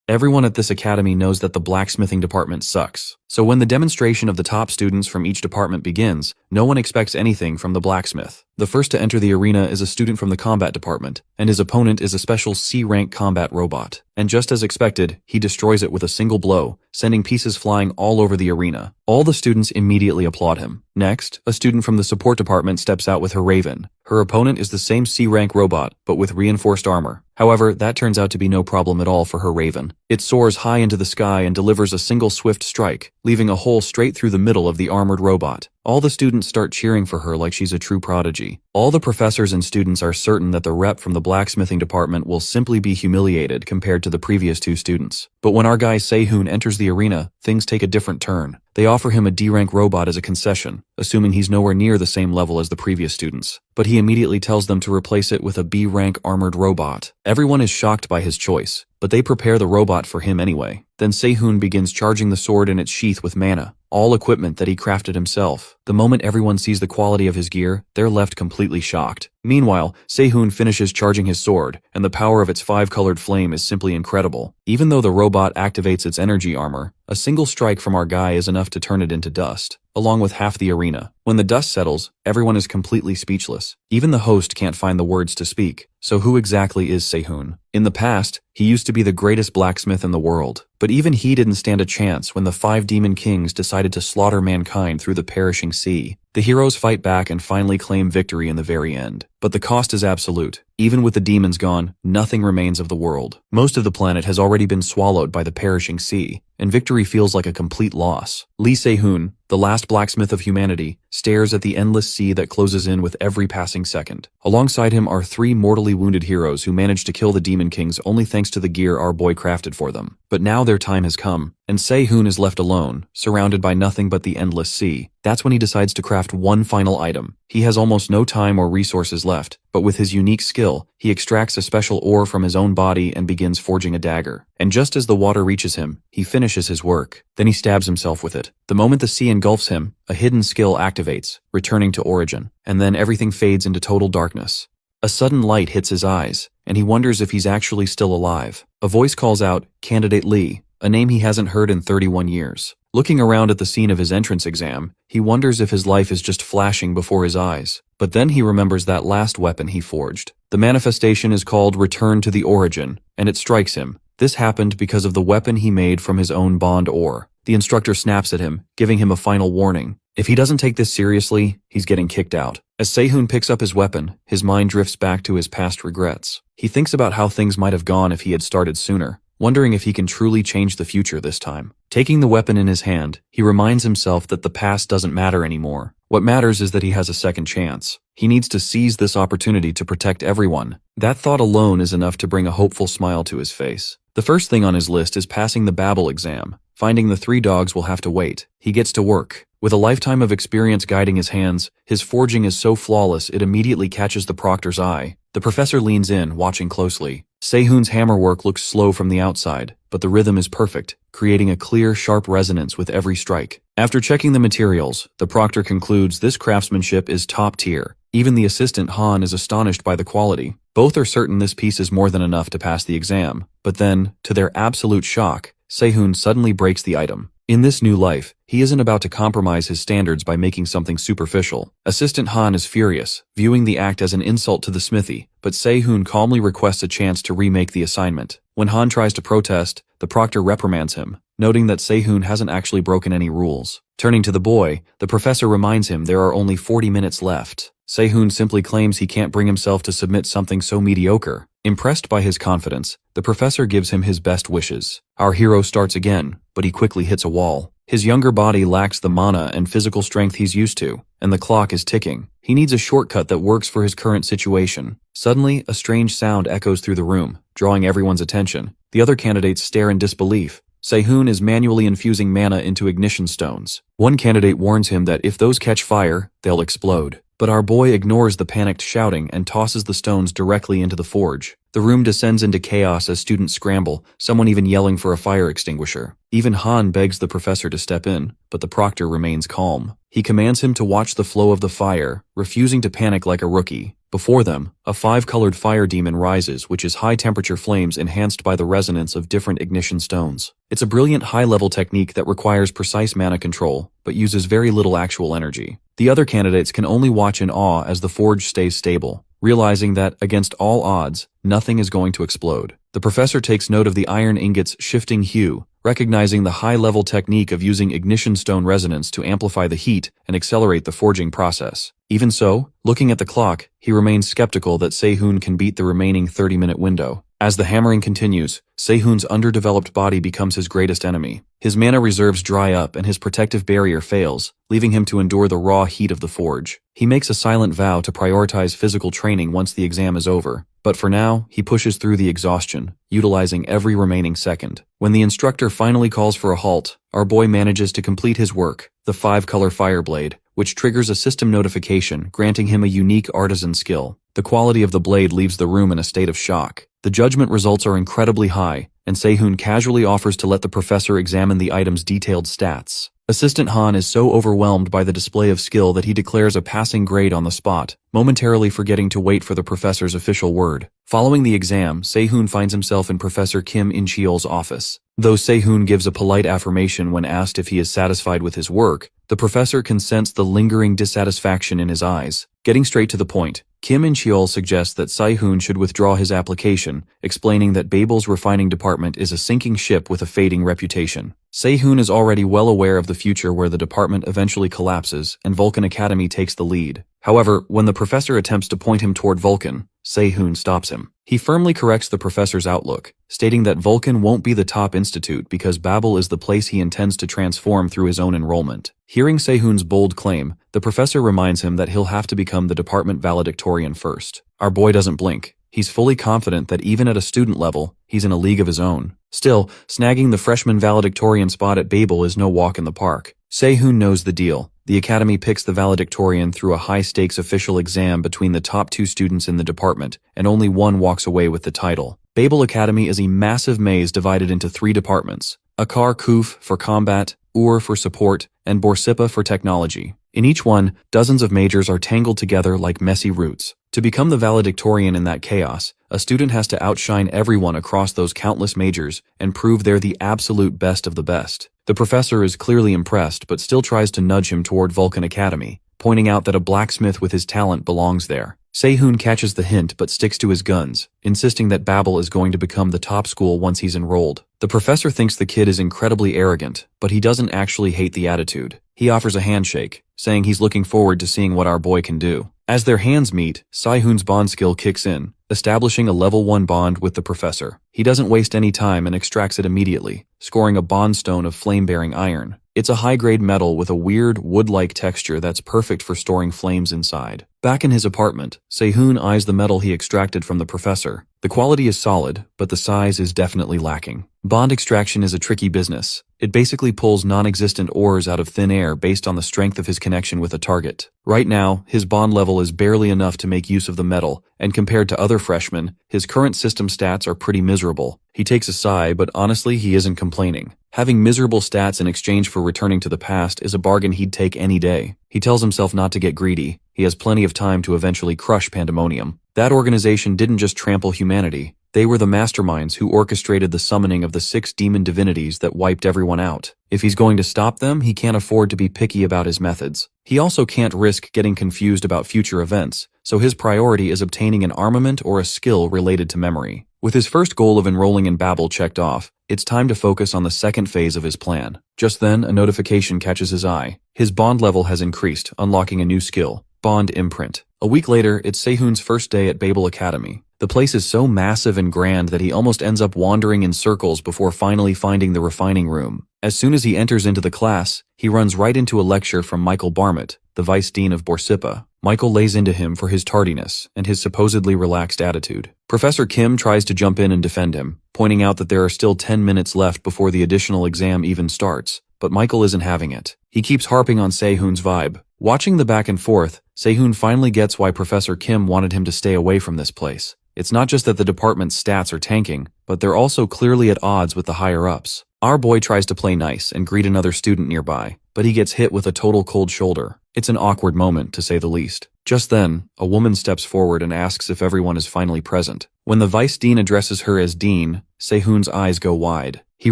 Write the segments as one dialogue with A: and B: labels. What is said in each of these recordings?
A: Everyone at this academy knows that the blacksmithing department sucks. So when the demonstration of the top students from each department begins, no one expects anything from the blacksmith. The first to enter the arena is a student from the combat department, and his opponent is a special C-rank combat robot. And just as expected, he destroys it with a single blow, sending pieces flying all over the arena. All the students immediately applaud him. Next, a student from the support department steps out with her Raven. Her opponent is the same C-rank robot, but with reinforced armor. However, that turns out to be no problem at all for her Raven. It soars high into the sky and delivers a single swift strike, leaving a hole straight through the middle of the armored robot. All the students start cheering for her like she's a true prodigy. All the professors and students are certain that the rep from the blacksmithing department will simply be humiliated compared to the previous two students. But when our guy Sehun enters the arena, things take a different turn. They offer him a D-rank robot as a concession, assuming he's nowhere near the same level as the previous students. But he immediately tells them to replace it with a B-rank armored robot. Everyone is shocked by his choice, but they prepare the robot for him anyway. Then Sehun begins charging the sword in its sheath with mana, all equipment that he crafted himself. The moment everyone sees the quality of his gear, they're left completely shocked. Meanwhile, Sehun finishes charging his sword, and the power of its five-colored flame is simply incredible. Even though the robot activates its energy armor, a single strike from our guy is enough to turn it into dust, along with half the arena. When the dust settles, everyone is completely speechless. Even the host can't find the words to speak. So who exactly is Sehun? In the past, he used to be the greatest blacksmith in the world. But even he didn't stand a chance when the 5 demon kings decided to slaughter mankind through the perishing sea. The heroes fight back and finally claim victory in the very end. But the cost is absolute. Even with the demons gone, nothing remains of the world. Most of the planet has already been swallowed by the perishing sea, and victory feels like a complete loss. Lee Sehun, the last blacksmith of humanity, stares at the endless sea that closes in with every passing second. Alongside him are 3 mortally wounded heroes who managed to kill the demon kings only thanks to the gear our boy crafted for them. But now their time has come, and Sehun is left alone, surrounded by nothing but the endless sea. That's when he decides to craft one final item. He has almost no time or resources left, but with his unique skill, he extracts a special ore from his own body and begins forging a dagger. And just as the water reaches him, he finishes his work. Then he stabs himself with it. The moment the sea engulfs him, a hidden skill activates, returning to origin, and then everything fades into total darkness. A sudden light hits his eyes, and he wonders if he's actually still alive. A voice calls out, "Candidate Lee," a name he hasn't heard in 31 years. Looking around at the scene of his entrance exam, he wonders if his life is just flashing before his eyes. But then he remembers that last weapon he forged. The manifestation is called Return to the Origin, and it strikes him. This happened because of the weapon he made from his own bond ore. The instructor snaps at him, giving him a final warning. If he doesn't take this seriously, he's getting kicked out. As Sehun picks up his weapon, his mind drifts back to his past regrets. He thinks about how things might have gone if he had started sooner, wondering if he can truly change the future this time. Taking the weapon in his hand, he reminds himself that the past doesn't matter anymore. What matters is that he has a second chance. He needs to seize this opportunity to protect everyone. That thought alone is enough to bring a hopeful smile to his face. The first thing on his list is passing the Babel exam. Finding the 3 dogs will have to wait. He gets to work. With a lifetime of experience guiding his hands, his forging is so flawless it immediately catches the proctor's eye. The professor leans in, watching closely. Sehun's hammerwork looks slow from the outside, but the rhythm is perfect, creating a clear, sharp resonance with every strike. After checking the materials, the proctor concludes this craftsmanship is top tier. Even the assistant Han is astonished by the quality. Both are certain this piece is more than enough to pass the exam. But then, to their absolute shock, Sehun suddenly breaks the item. In this new life, he isn't about to compromise his standards by making something superficial. Assistant Han is furious, viewing the act as an insult to the smithy, but Sehun calmly requests a chance to remake the assignment. When Han tries to protest, the proctor reprimands him, noting that Sehun hasn't actually broken any rules. Turning to the boy, the professor reminds him there are only 40 minutes left. Sehun simply claims he can't bring himself to submit something so mediocre. Impressed by his confidence, the professor gives him his best wishes. Our hero starts again, but he quickly hits a wall. His younger body lacks the mana and physical strength he's used to, and the clock is ticking. He needs a shortcut that works for his current situation. Suddenly, a strange sound echoes through the room, drawing everyone's attention. The other candidates stare in disbelief. Sehun is manually infusing mana into ignition stones. One candidate warns him that if those catch fire, they'll explode. But our boy ignores the panicked shouting and tosses the stones directly into the forge. The room descends into chaos as students scramble, someone even yelling for a fire extinguisher. Even Han begs the professor to step in, but the proctor remains calm. He commands him to watch the flow of the fire, refusing to panic like a rookie. Before them, a 5-colored fire demon rises, which is high-temperature flames enhanced by the resonance of different ignition stones. It's a brilliant high-level technique that requires precise mana control, but uses very little actual energy. The other candidates can only watch in awe as the forge stays stable, realizing that, against all odds, nothing is going to explode. The professor takes note of the iron ingot's shifting hue, recognizing the high-level technique of using ignition stone resonance to amplify the heat and accelerate the forging process. Even so, looking at the clock, he remains skeptical that Se-hoon can beat the remaining 30-minute window. As the hammering continues, Se-hoon's underdeveloped body becomes his greatest enemy. His mana reserves dry up and his protective barrier fails, leaving him to endure the raw heat of the forge. He makes a silent vow to prioritize physical training once the exam is over, but for now, he pushes through the exhaustion, utilizing every remaining second. When the instructor finally calls for a halt, our boy manages to complete his work, the 5-color fire blade, which triggers a system notification, granting him a unique artisan skill. The quality of the blade leaves the room in a state of shock. The judgment results are incredibly high, and Se-hoon casually offers to let the professor examine the item's detailed stats. Assistant Han is so overwhelmed by the display of skill that he declares a passing grade on the spot, momentarily forgetting to wait for the professor's official word. Following the exam, Se-hoon finds himself in Professor Kim In-cheol's office. Though Se-hoon gives a polite affirmation when asked if he is satisfied with his work, the professor can sense the lingering dissatisfaction in his eyes. Getting straight to the point, Kim In-cheol suggests that Se-hoon should withdraw his application, explaining that Babel's refining department is a sinking ship with a fading reputation. Se-hoon is already well aware of the future where the department eventually collapses and Vulcan Academy takes the lead. However, when the professor attempts to point him toward Vulcan, Se-hoon stops him. He firmly corrects the professor's outlook, stating that Vulcan won't be the top institute because Babel is the place he intends to transform through his own enrollment. Hearing Se-hoon's bold claim, the professor reminds him that he'll have to become the department valedictorian first. Our boy doesn't blink. He's fully confident that even at a student level, he's in a league of his own. Still, snagging the freshman valedictorian spot at Babel is no walk in the park. Se-hoon knows the deal. The academy picks the valedictorian through a high-stakes official exam between the top 2 students in the department, and only one walks away with the title. Babel Academy is a massive maze divided into 3 departments: Akar Kuf for combat, Ur for support, and Borsippa for technology. In each one, dozens of majors are tangled together like messy roots. To become the valedictorian in that chaos, a student has to outshine everyone across those countless majors and prove they're the absolute best of the best. The professor is clearly impressed but still tries to nudge him toward Vulcan Academy, pointing out that a blacksmith with his talent belongs there. Se-hoon catches the hint but sticks to his guns, insisting that Babel is going to become the top school once he's enrolled. The professor thinks the kid is incredibly arrogant, but he doesn't actually hate the attitude. He offers a handshake, saying he's looking forward to seeing what our boy can do. As their hands meet, Se-hoon's bond skill kicks in, establishing a level 1 bond with the professor. He doesn't waste any time and extracts it immediately, scoring a bond stone of flame-bearing iron. It's a high-grade metal with a weird, wood-like texture that's perfect for storing flames inside. Back in his apartment, Se-hoon eyes the metal he extracted from the professor. The quality is solid, but the size is definitely lacking. Bond extraction is a tricky business. It basically pulls non-existent ores out of thin air based on the strength of his connection with a target. Right now, his bond level is barely enough to make use of the metal, and compared to other freshmen, his current system stats are pretty miserable. He takes a sigh, but honestly, he isn't complaining. Having miserable stats in exchange for returning to the past is a bargain he'd take any day. He tells himself not to get greedy. He has plenty of time to eventually crush Pandemonium. That organization didn't just trample humanity. They were the masterminds who orchestrated the summoning of the 6 demon divinities that wiped everyone out. If he's going to stop them, he can't afford to be picky about his methods. He also can't risk getting confused about future events, so his priority is obtaining an armament or a skill related to memory. With his first goal of enrolling in Babel checked off, it's time to focus on the second phase of his plan. Just then, a notification catches his eye. His bond level has increased, unlocking a new skill, Bond Imprint. A week later, it's Se-hoon's first day at Babel Academy. The place is so massive and grand that he almost ends up wandering in circles before finally finding the refining room. As soon as he enters into the class, he runs right into a lecture from Michael Barmett, the vice dean of Borsippa. Michael lays into him for his tardiness and his supposedly relaxed attitude. Professor Kim tries to jump in and defend him, pointing out that there are still 10 minutes left before the additional exam even starts, but Michael isn't having it. He keeps harping on Se-hoon's vibe. Watching the back and forth, Se-hoon finally gets why Professor Kim wanted him to stay away from this place. It's not just that the department's stats are tanking, but they're also clearly at odds with the higher-ups. Our boy tries to play nice and greet another student nearby, but he gets hit with a total cold shoulder. It's an awkward moment, to say the least. Just then, a woman steps forward and asks if everyone is finally present. When the vice dean addresses her as Dean, Se-hoon's eyes go wide. He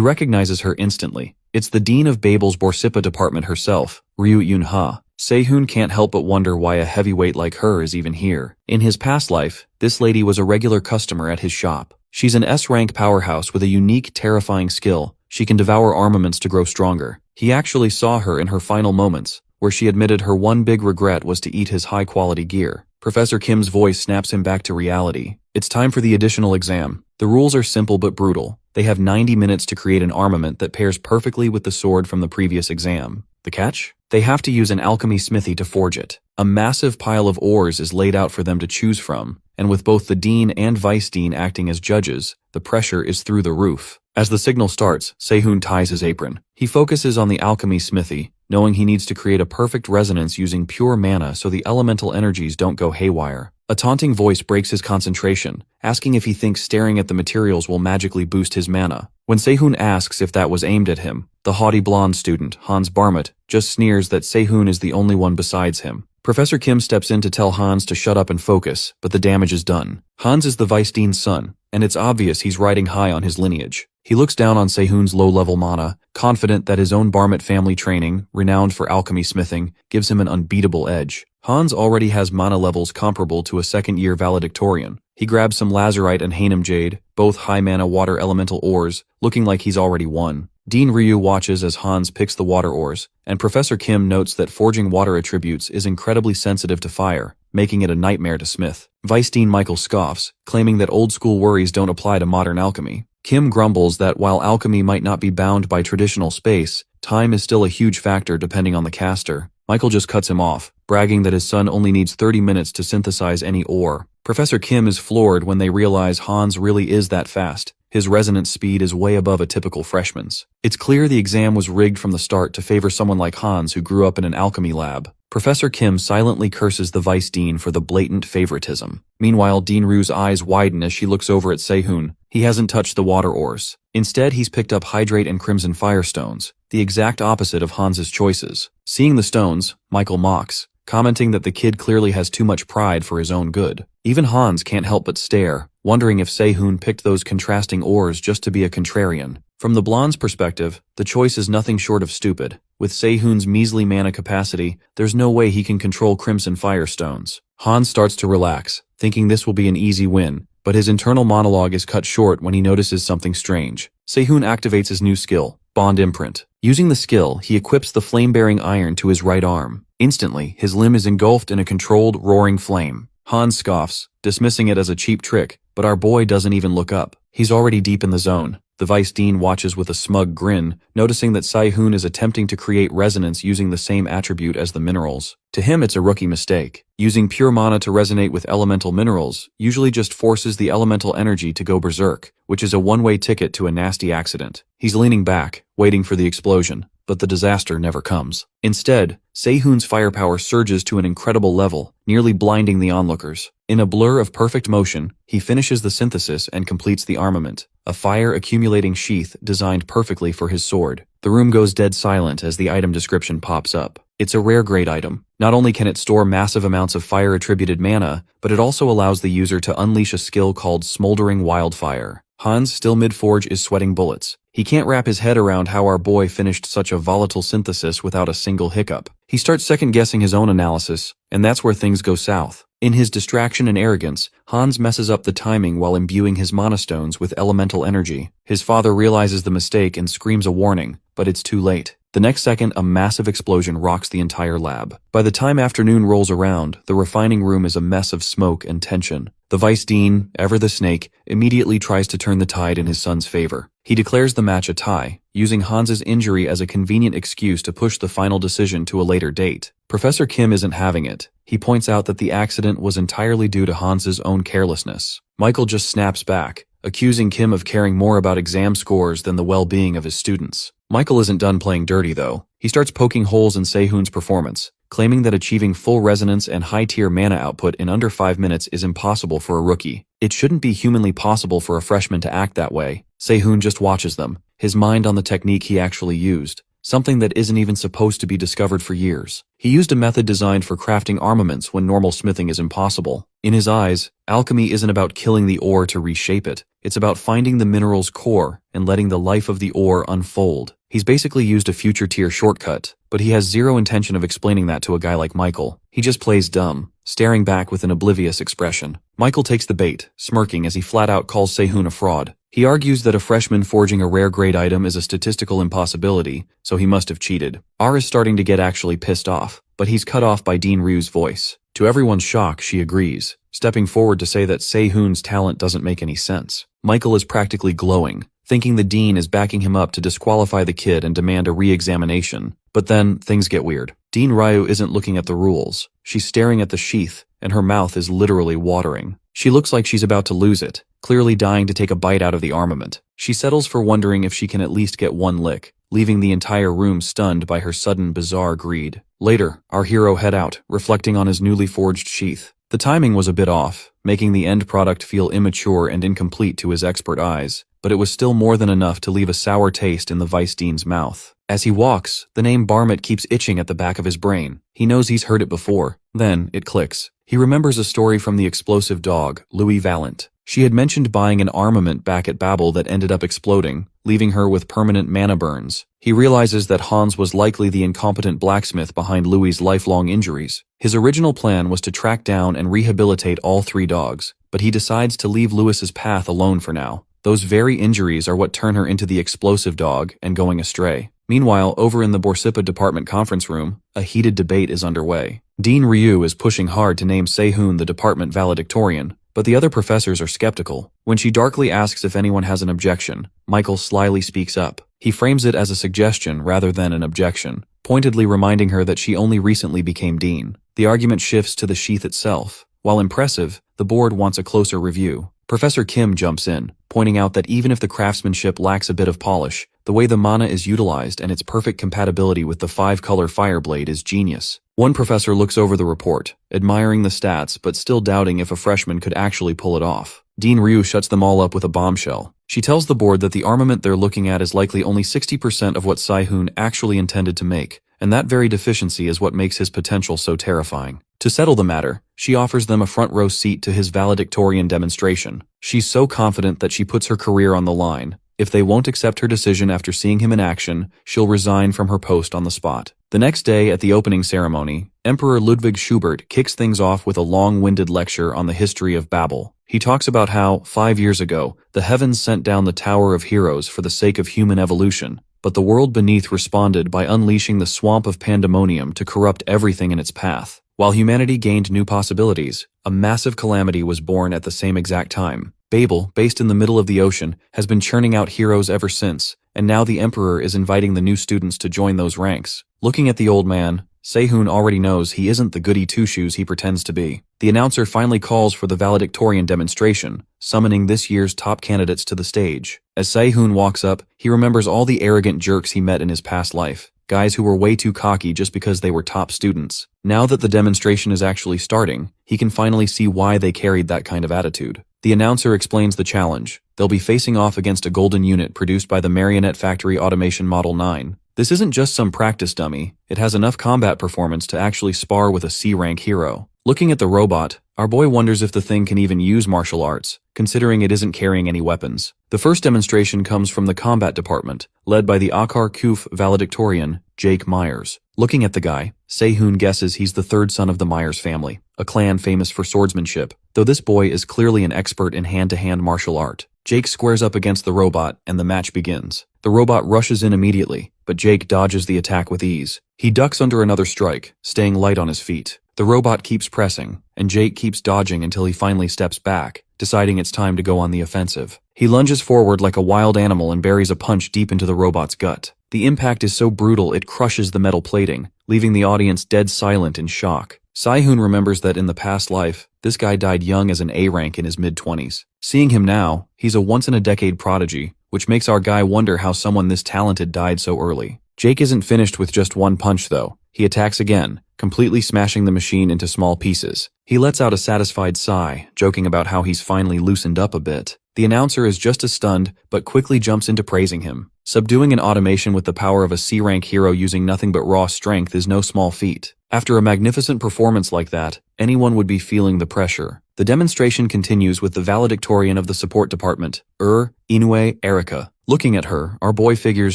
A: recognizes her instantly. It's the dean of Babel's Borsippa department herself, Ryu Yun-ha. Se-hoon can't help but wonder why a heavyweight like her is even here. In his past life, this lady was a regular customer at his shop. She's an S-rank powerhouse with a unique, terrifying skill. She can devour armaments to grow stronger. He actually saw her in her final moments, where she admitted her one big regret was to eat his high-quality gear. Professor Kim's voice snaps him back to reality. It's time for the additional exam. The rules are simple but brutal. They have 90 minutes to create an armament that pairs perfectly with the sword from the previous exam. The catch? They have to use an alchemy smithy to forge it. A massive pile of ores is laid out for them to choose from, and with both the dean and vice dean acting as judges, the pressure is through the roof. As the signal starts, Se-hoon ties his apron. He focuses on the alchemy smithy, knowing he needs to create a perfect resonance using pure mana so the elemental energies don't go haywire. A taunting voice breaks his concentration, asking if he thinks staring at the materials will magically boost his mana. When Se-hoon asks if that was aimed at him, the haughty blonde student, Hans Barmut, just sneers that Se-hoon is the only one besides him. Professor Kim steps in to tell Hans to shut up and focus, but the damage is done. Hans is the vice dean's son, and it's obvious he's riding high on his lineage. He looks down on Se-hoon's low-level mana, confident that his own Barmut family training, renowned for alchemy smithing, gives him an unbeatable edge. Hans already has mana levels comparable to a second-year valedictorian. He grabs some lazurite and Hainam jade, both high-mana water elemental ores, looking like he's already won. Dean Ryu watches as Hans picks the water ores, and Professor Kim notes that forging water attributes is incredibly sensitive to fire, making it a nightmare to smith. Vice Dean Michael scoffs, claiming that old-school worries don't apply to modern alchemy. Kim grumbles that while alchemy might not be bound by traditional space, time is still a huge factor depending on the caster. Michael just cuts him off, bragging that his son only needs 30 minutes to synthesize any ore. Professor Kim is floored when they realize Hans really is that fast. His resonance speed is way above a typical freshman's. It's clear the exam was rigged from the start to favor someone like Hans who grew up in an alchemy lab. Professor Kim silently curses the vice dean for the blatant favoritism. Meanwhile, Dean Ryu's eyes widen as she looks over at Se-hoon. He hasn't touched the water ores. Instead, he's picked up hydrate and crimson firestones, the exact opposite of Hans's choices. Seeing the stones, Michael mocks, commenting that the kid clearly has too much pride for his own good. Even Hans can't help but stare, wondering if Se-hoon picked those contrasting ores just to be a contrarian. From the blonde's perspective, the choice is nothing short of stupid. With Se-hoon's measly mana capacity, there's no way he can control crimson firestones. Hans starts to relax, thinking this will be an easy win, but his internal monologue is cut short when he notices something strange. Se-hoon activates his new skill, Bond Imprint. Using the skill, he equips the flame-bearing iron to his right arm. Instantly, his limb is engulfed in a controlled, roaring flame. Hans scoffs, dismissing it as a cheap trick, but our boy doesn't even look up. He's already deep in the zone. The vice dean watches with a smug grin, noticing that Se-hoon is attempting to create resonance using the same attribute as the minerals. To him, it's a rookie mistake. Using pure mana to resonate with elemental minerals usually just forces the elemental energy to go berserk, which is a one-way ticket to a nasty accident. He's leaning back, waiting for the explosion, but the disaster never comes. Instead, Se-hoon's firepower surges to an incredible level, nearly blinding the onlookers. In a blur of perfect motion, he finishes the synthesis and completes the armament, a fire-accumulating sheath designed perfectly for his sword. The room goes dead silent as the item description pops up. It's a rare grade item. Not only can it store massive amounts of fire-attributed mana, but it also allows the user to unleash a skill called Smoldering Wildfire. Hans, still mid-forge, is sweating bullets. He can't wrap his head around how our boy finished such a volatile synthesis without a single hiccup. He starts second-guessing his own analysis, and that's where things go south. In his distraction and arrogance, Hans messes up the timing while imbuing his mana stones with elemental energy. His father realizes the mistake and screams a warning, but it's too late. The next second, a massive explosion rocks the entire lab. By the time afternoon rolls around, the refining room is a mess of smoke and tension. The vice dean, ever the snake, immediately tries to turn the tide in his son's favor. He declares the match a tie, using Hans's injury as a convenient excuse to push the final decision to a later date. Professor Kim isn't having it. He points out that the accident was entirely due to Hans's own carelessness. Michael just snaps back, accusing Kim of caring more about exam scores than the well-being of his students. Michael isn't done playing dirty, though. He starts poking holes in Se-hoon's performance, claiming that achieving full resonance and high-tier mana output in under 5 minutes is impossible for a rookie. It shouldn't be humanly possible for a freshman to act that way. Se-hoon just watches them, his mind on the technique he actually used, something that isn't even supposed to be discovered for years. He used a method designed for crafting armaments when normal smithing is impossible. In his eyes, alchemy isn't about killing the ore to reshape it. It's about finding the mineral's core and letting the life of the ore unfold. He's basically used a future-tier shortcut, but he has zero intention of explaining that to a guy like Michael. He just plays dumb, staring back with an oblivious expression. Michael takes the bait, smirking as he flat-out calls Se-hoon a fraud. He argues that a freshman forging a rare-grade item is a statistical impossibility, so he must have cheated. R is starting to get actually pissed off, but he's cut off by Dean Ryu's voice. To everyone's shock, she agrees, stepping forward to say that Se-hoon's talent doesn't make any sense. Michael is practically glowing, thinking the dean is backing him up to disqualify the kid and demand a re-examination. But then, things get weird. Dean Ryu isn't looking at the rules. She's staring at the sheath, and her mouth is literally watering. She looks like she's about to lose it, clearly dying to take a bite out of the armament. She settles for wondering if she can at least get one lick, leaving the entire room stunned by her sudden bizarre greed. Later, our hero head out, reflecting on his newly forged sheath. The timing was a bit off, making the end product feel immature and incomplete to his expert eyes, but it was still more than enough to leave a sour taste in the vice dean's mouth. As he walks, the name Barmit keeps itching at the back of his brain. He knows he's heard it before. Then, it clicks. He remembers a story from the explosive dog, Louis Valent. She had mentioned buying an armament back at Babel that ended up exploding, leaving her with permanent mana burns. He realizes that Hans was likely the incompetent blacksmith behind Louis's lifelong injuries. His original plan was to track down and rehabilitate all 3 dogs, but he decides to leave Louis's path alone for now. Those very injuries are what turn her into the explosive dog and going astray. Meanwhile, over in the Borsippa department conference room, a heated debate is underway. Dean Ryu is pushing hard to name Se-hoon the department valedictorian, but the other professors are skeptical. When she darkly asks if anyone has an objection, Michael slyly speaks up. He frames it as a suggestion rather than an objection, pointedly reminding her that she only recently became dean. The argument shifts to the sheath itself. While impressive, the board wants a closer review. Professor Kim jumps in, pointing out that even if the craftsmanship lacks a bit of polish, the way the mana is utilized and its perfect compatibility with the 5-color Fireblade is genius. One professor looks over the report, admiring the stats but still doubting if a freshman could actually pull it off. Dean Ryu shuts them all up with a bombshell. She tells the board that the armament they're looking at is likely only 60% of what Se-hoon actually intended to make, and that very deficiency is what makes his potential so terrifying. To settle the matter, she offers them a front-row seat to his valedictorian demonstration. She's so confident that she puts her career on the line. If they won't accept her decision after seeing him in action, she'll resign from her post on the spot. The next day, at the opening ceremony, Emperor Ludwig Schubert kicks things off with a long-winded lecture on the history of Babel. He talks about how, 5 years ago, the heavens sent down the Tower of Heroes for the sake of human evolution, but the world beneath responded by unleashing the swamp of pandemonium to corrupt everything in its path. While humanity gained new possibilities, a massive calamity was born at the same exact time. Babel, based in the middle of the ocean, has been churning out heroes ever since, and now the Emperor is inviting the new students to join those ranks. Looking at the old man, Se-hoon already knows he isn't the goody two-shoes he pretends to be. The announcer finally calls for the valedictorian demonstration, summoning this year's top candidates to the stage. As Se-hoon walks up, he remembers all the arrogant jerks he met in his past life. Guys who were way too cocky just because they were top students. Now that the demonstration is actually starting, he can finally see why they carried that kind of attitude. The announcer explains the challenge. They'll be facing off against a golden unit produced by the Marionette Factory Automation Model 9. This isn't just some practice dummy, it has enough combat performance to actually spar with a C-rank hero. Looking at the robot, our boy wonders if the thing can even use martial arts, considering it isn't carrying any weapons. The first demonstration comes from the combat department, led by the Akar Kuf valedictorian, Jake Myers. Looking at the guy, Se-hoon guesses he's the 3rd son of the Myers family, a clan famous for swordsmanship, though this boy is clearly an expert in hand-to-hand martial art. Jake squares up against the robot, and the match begins. The robot rushes in immediately, but Jake dodges the attack with ease. He ducks under another strike, staying light on his feet. The robot keeps pressing, and Jake keeps dodging until he finally steps back, deciding it's time to go on the offensive. He lunges forward like a wild animal and buries a punch deep into the robot's gut. The impact is so brutal it crushes the metal plating, leaving the audience dead silent in shock. Se-hoon remembers that in the past life, this guy died young as an A-rank in his mid-20s. Seeing him now, he's a once-in-a-decade prodigy, which makes our guy wonder how someone this talented died so early. Jake isn't finished with just one punch though. He attacks again, completely smashing the machine into small pieces. He lets out a satisfied sigh, joking about how he's finally loosened up a bit. The announcer is just as stunned, but quickly jumps into praising him. Subduing an automation with the power of a C-rank hero using nothing but raw strength is no small feat. After a magnificent performance like that, anyone would be feeling the pressure. The demonstration continues with the valedictorian of the support department, Inoue Erika. Looking at her, our boy figures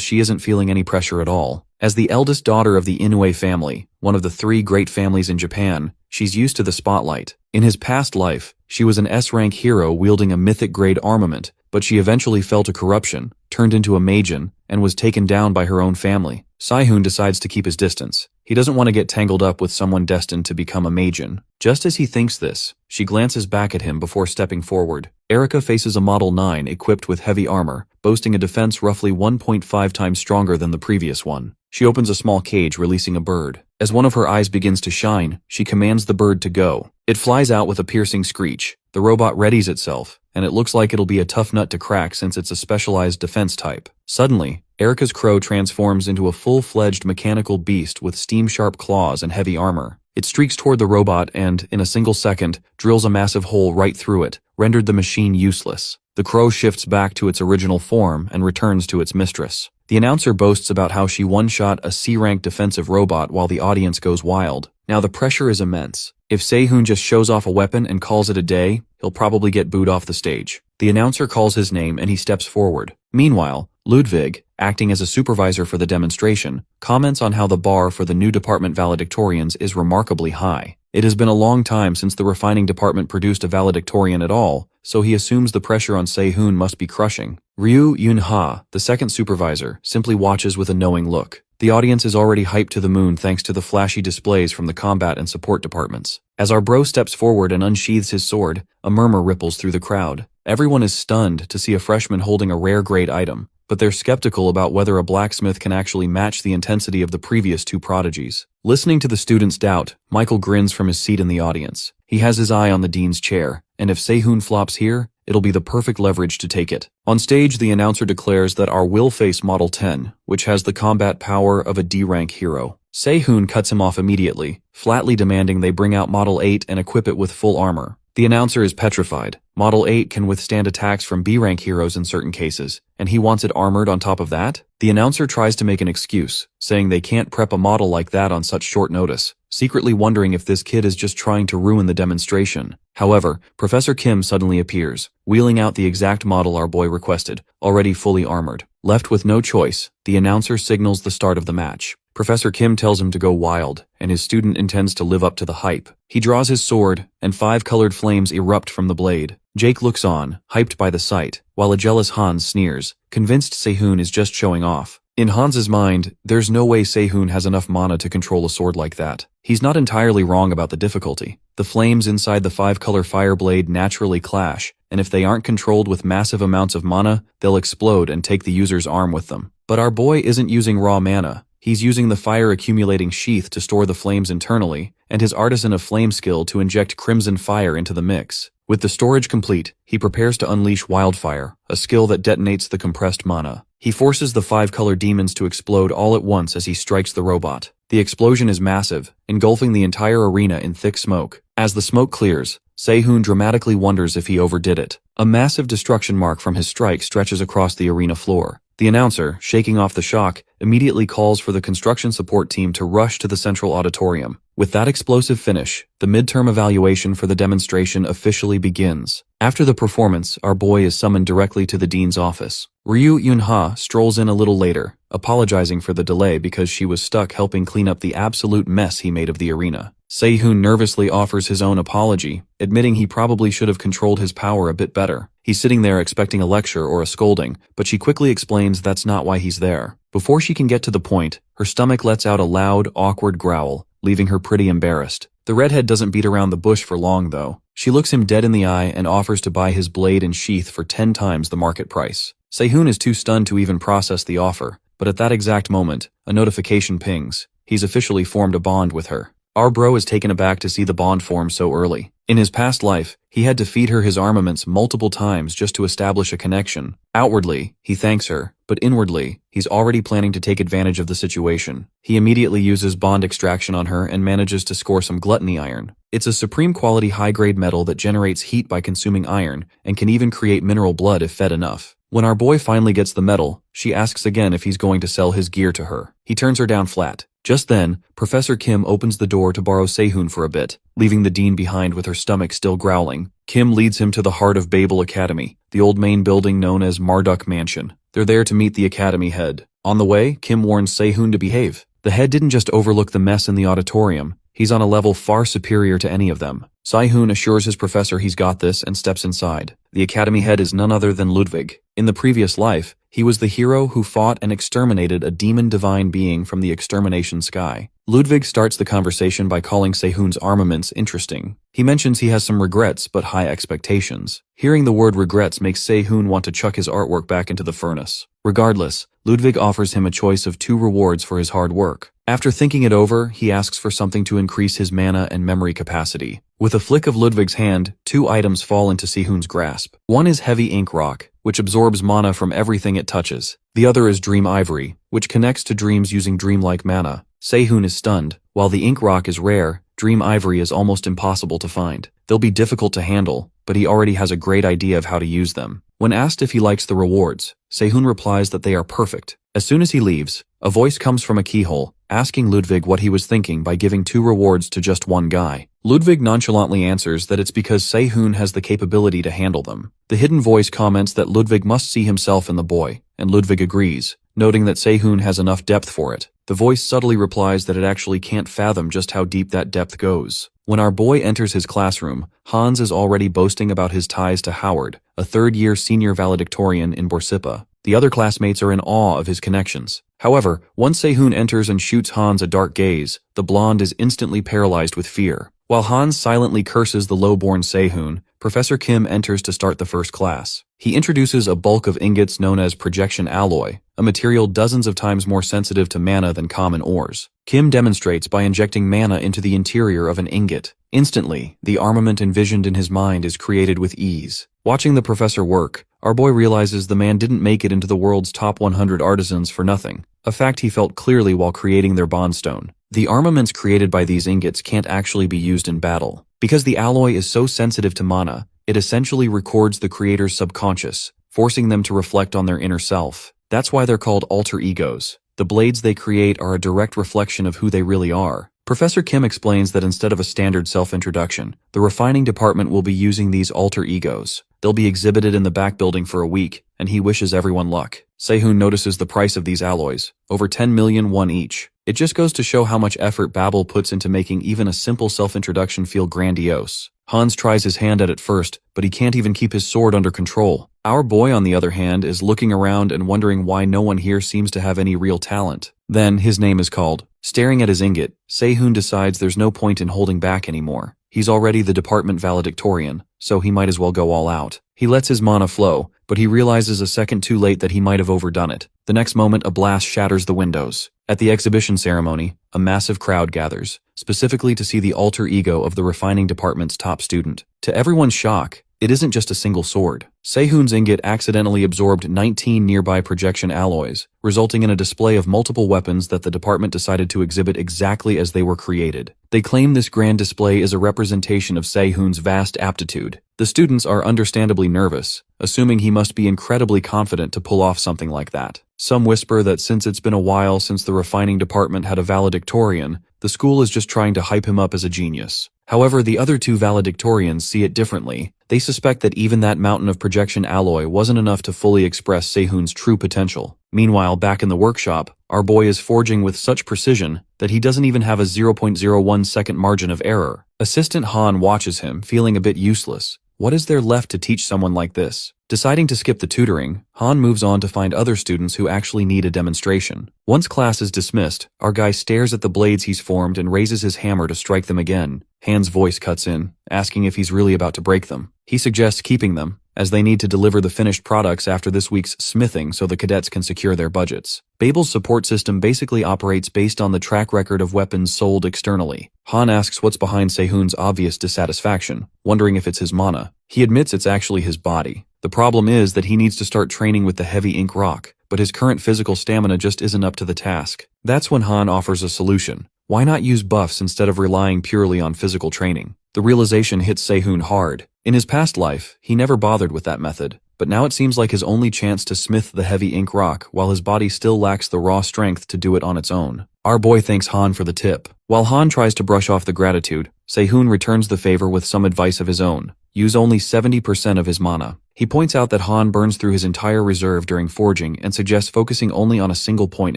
A: she isn't feeling any pressure at all. As the eldest daughter of the Inoue family, one of the 3 great families in Japan, she's used to the spotlight. In his past life, she was an S-rank hero wielding a mythic-grade armament, but she eventually fell to corruption, turned into a magen, and was taken down by her own family. Sae-hoon decides to keep his distance. He doesn't want to get tangled up with someone destined to become a magen. Just as he thinks this, she glances back at him before stepping forward. Erika faces a Model 9 equipped with heavy armor, boasting a defense roughly 1.5 times stronger than the previous one. She opens a small cage, releasing a bird. As one of her eyes begins to shine, she commands the bird to go. It flies out with a piercing screech. The robot readies itself, and it looks like it'll be a tough nut to crack since it's a specialized defense type. Suddenly, Erika's crow transforms into a full-fledged mechanical beast with steam-sharp claws and heavy armor. It streaks toward the robot and, in a single second, drills a massive hole right through it, rendered the machine useless. The crow shifts back to its original form and returns to its mistress. The announcer boasts about how she one-shot a C-rank defensive robot while the audience goes wild. Now the pressure is immense. If Sae-hoon just shows off a weapon and calls it a day, he'll probably get booed off the stage. The announcer calls his name and he steps forward. Meanwhile, Ludwig, acting as a supervisor for the demonstration, comments on how the bar for the new department valedictorians is remarkably high. It has been a long time since the refining department produced a valedictorian at all, so he assumes the pressure on Sae-hoon must be crushing. Ryu Yun-ha, the second supervisor, simply watches with a knowing look. The audience is already hyped to the moon thanks to the flashy displays from the combat and support departments. As our bro steps forward and unsheathes his sword, a murmur ripples through the crowd. Everyone is stunned to see a freshman holding a rare grade item, but they're skeptical about whether a blacksmith can actually match the intensity of the previous 2 prodigies. Listening to the students' doubt, Michael grins from his seat in the audience. He has his eye on the dean's chair, and if Sae-hoon flops here, it'll be the perfect leverage to take it. On stage, the announcer declares that our will face Model 10, which has the combat power of a D-rank hero. Sae-hoon cuts him off immediately, flatly demanding they bring out Model 8 and equip it with full armor. The announcer is petrified. Model 8 can withstand attacks from B-rank heroes in certain cases, and he wants it armored on top of that? The announcer tries to make an excuse, saying they can't prep a model like that on such short notice, secretly wondering if this kid is just trying to ruin the demonstration. However, Professor Kim suddenly appears, wheeling out the exact model our boy requested, already fully armored. Left with no choice, the announcer signals the start of the match. Professor Kim tells him to go wild, and his student intends to live up to the hype. He draws his sword, and 5 colored flames erupt from the blade. Jake looks on, hyped by the sight, while a jealous Hans sneers, convinced Sae-hoon is just showing off. In Hans's mind, there's no way Sae-hoon has enough mana to control a sword like that. He's not entirely wrong about the difficulty. The flames inside the 5-color fire blade naturally clash, and if they aren't controlled with massive amounts of mana, they'll explode and take the user's arm with them. But our boy isn't using raw mana. He's using the fire-accumulating sheath to store the flames internally, and his Artisan of Flame skill to inject crimson fire into the mix. With the storage complete, he prepares to unleash Wildfire, a skill that detonates the compressed mana. He forces the 5-color demons to explode all at once as he strikes the robot. The explosion is massive, engulfing the entire arena in thick smoke. As the smoke clears, Sae-hoon dramatically wonders if he overdid it. A massive destruction mark from his strike stretches across the arena floor. The announcer, shaking off the shock, immediately calls for the construction support team to rush to the central auditorium. With that explosive finish, the midterm evaluation for the demonstration officially begins. After the performance, our boy is summoned directly to the dean's office. Ryu Yun-ha strolls in a little later, apologizing for the delay because she was stuck helping clean up the absolute mess he made of the arena. Sae-hoon nervously offers his own apology, admitting he probably should have controlled his power a bit better. He's sitting there expecting a lecture or a scolding, but she quickly explains that's not why he's there. Before she can get to the point, her stomach lets out a loud, awkward growl, leaving her pretty embarrassed. The redhead doesn't beat around the bush for long, though. She looks him dead in the eye and offers to buy his blade and sheath for 10 times the market price. Sae-hoon is too stunned to even process the offer, but at that exact moment, a notification pings. He's officially formed a bond with her. Our bro is taken aback to see the bond form so early. In his past life, he had to feed her his armaments multiple times just to establish a connection. Outwardly, he thanks her, but inwardly, he's already planning to take advantage of the situation. He immediately uses bond extraction on her and manages to score some gluttony iron. It's a supreme quality high-grade metal that generates heat by consuming iron and can even create mineral blood if fed enough. When our boy finally gets the metal, she asks again if he's going to sell his gear to her. He turns her down flat. Just then, Professor Kim opens the door to borrow Sehun for a bit, leaving the dean behind with her stomach still growling. Kim leads him to the heart of Babel Academy, the old main building known as Marduk Mansion. They're there to meet the academy head. On the way, Kim warns Sehun to behave. The head didn't just overlook the mess in the auditorium. He's on a level far superior to any of them. Sehun assures his professor he's got this and steps inside. The academy head is none other than Ludwig. In the previous life, he was the hero who fought and exterminated a demon divine being from the extermination sky. Ludwig starts the conversation by calling Sehun's armaments interesting. He mentions he has some regrets but high expectations. Hearing the word regrets makes Sehun want to chuck his artwork back into the furnace. Regardless, Ludwig offers him a choice of 2 rewards for his hard work. After thinking it over, he asks for something to increase his mana and memory capacity. With a flick of Ludwig's hand, 2 items fall into Sehun's grasp. One is Heavy Ink Rock, which absorbs mana from everything it touches. The other is Dream Ivory, which connects to dreams using dreamlike mana. Sehun is stunned. While the Ink Rock is rare, Dream Ivory is almost impossible to find. They'll be difficult to handle, but he already has a great idea of how to use them. When asked if he likes the rewards, Sehun replies that they are perfect. As soon as he leaves, a voice comes from a keyhole, asking Ludwig what he was thinking by giving 2 rewards to just one guy. Ludwig nonchalantly answers that it's because Sehun has the capability to handle them. The hidden voice comments that Ludwig must see himself in the boy, and Ludwig agrees, noting that Sehun has enough depth for it. The voice subtly replies that it actually can't fathom just how deep that depth goes. When our boy enters his classroom, Hans is already boasting about his ties to Howard, a 3rd-year senior valedictorian in Borsippa. The other classmates are in awe of his connections. However, once Sehun enters and shoots Hans a dark gaze, the blonde is instantly paralyzed with fear. While Hans silently curses the low-born Sehun, Professor Kim enters to start the first class. He introduces a bulk of ingots known as projection alloy, a material dozens of times more sensitive to mana than common ores. Kim demonstrates by injecting mana into the interior of an ingot. Instantly, the armament envisioned in his mind is created with ease. Watching the professor work, our boy realizes the man didn't make it into the world's top 100 artisans for nothing, a fact he felt clearly while creating their bondstone. The armaments created by these ingots can't actually be used in battle. Because the alloy is so sensitive to mana, it essentially records the creator's subconscious, forcing them to reflect on their inner self. That's why they're called alter egos. The blades they create are a direct reflection of who they really are. Professor Kim explains that instead of a standard self-introduction, the refining department will be using these alter egos. They'll be exhibited in the back building for a week, and he wishes everyone luck. Sehun notices the price of these alloys, over 10 million won each. It just goes to show how much effort Babel puts into making even a simple self-introduction feel grandiose. Hans tries his hand at it first, but he can't even keep his sword under control. Our boy, on the other hand, is looking around and wondering why no one here seems to have any real talent. Then, his name is called. Staring at his ingot, Sehun decides there's no point in holding back anymore. He's already the department valedictorian, so he might as well go all out. He lets his mana flow, but he realizes a second too late that he might have overdone it. The next moment, a blast shatters the windows. At the exhibition ceremony, a massive crowd gathers, specifically to see the alter ego of the refining department's top student. To everyone's shock, it isn't just a single sword. Sehun's ingot accidentally absorbed 19 nearby projection alloys, resulting in a display of multiple weapons that the department decided to exhibit exactly as they were created. They claim this grand display is a representation of Sehun's vast aptitude. The students are understandably nervous, assuming he must be incredibly confident to pull off something like that. Some whisper that since it's been a while since the refining department had a valedictorian, the school is just trying to hype him up as a genius. However, the other 2 valedictorians see it differently. They suspect that even that mountain of projection alloy wasn't enough to fully express Sehun's true potential. Meanwhile, back in the workshop, our boy is forging with such precision that he doesn't even have a 0.01 second margin of error. Assistant Han watches him, feeling a bit useless. What is there left to teach someone like this? Deciding to skip the tutoring, Han moves on to find other students who actually need a demonstration. Once class is dismissed, our guy stares at the blades he's formed and raises his hammer to strike them again. Han's voice cuts in, asking if he's really about to break them. He suggests keeping them, as they need to deliver the finished products after this week's smithing so the cadets can secure their budgets. Babel's support system basically operates based on the track record of weapons sold externally. Han asks what's behind Sehun's obvious dissatisfaction, wondering if it's his mana. He admits it's actually his body. The problem is that he needs to start training with the heavy ink rock, but his current physical stamina just isn't up to the task. That's when Han offers a solution. Why not use buffs instead of relying purely on physical training? The realization hits Sehun hard. In his past life, he never bothered with that method, but now it seems like his only chance to smith the heavy ink rock while his body still lacks the raw strength to do it on its own. Our boy thanks Han for the tip. While Han tries to brush off the gratitude, Sehun returns the favor with some advice of his own. Use only 70% of his mana. He points out that Han burns through his entire reserve during forging and suggests focusing only on a single point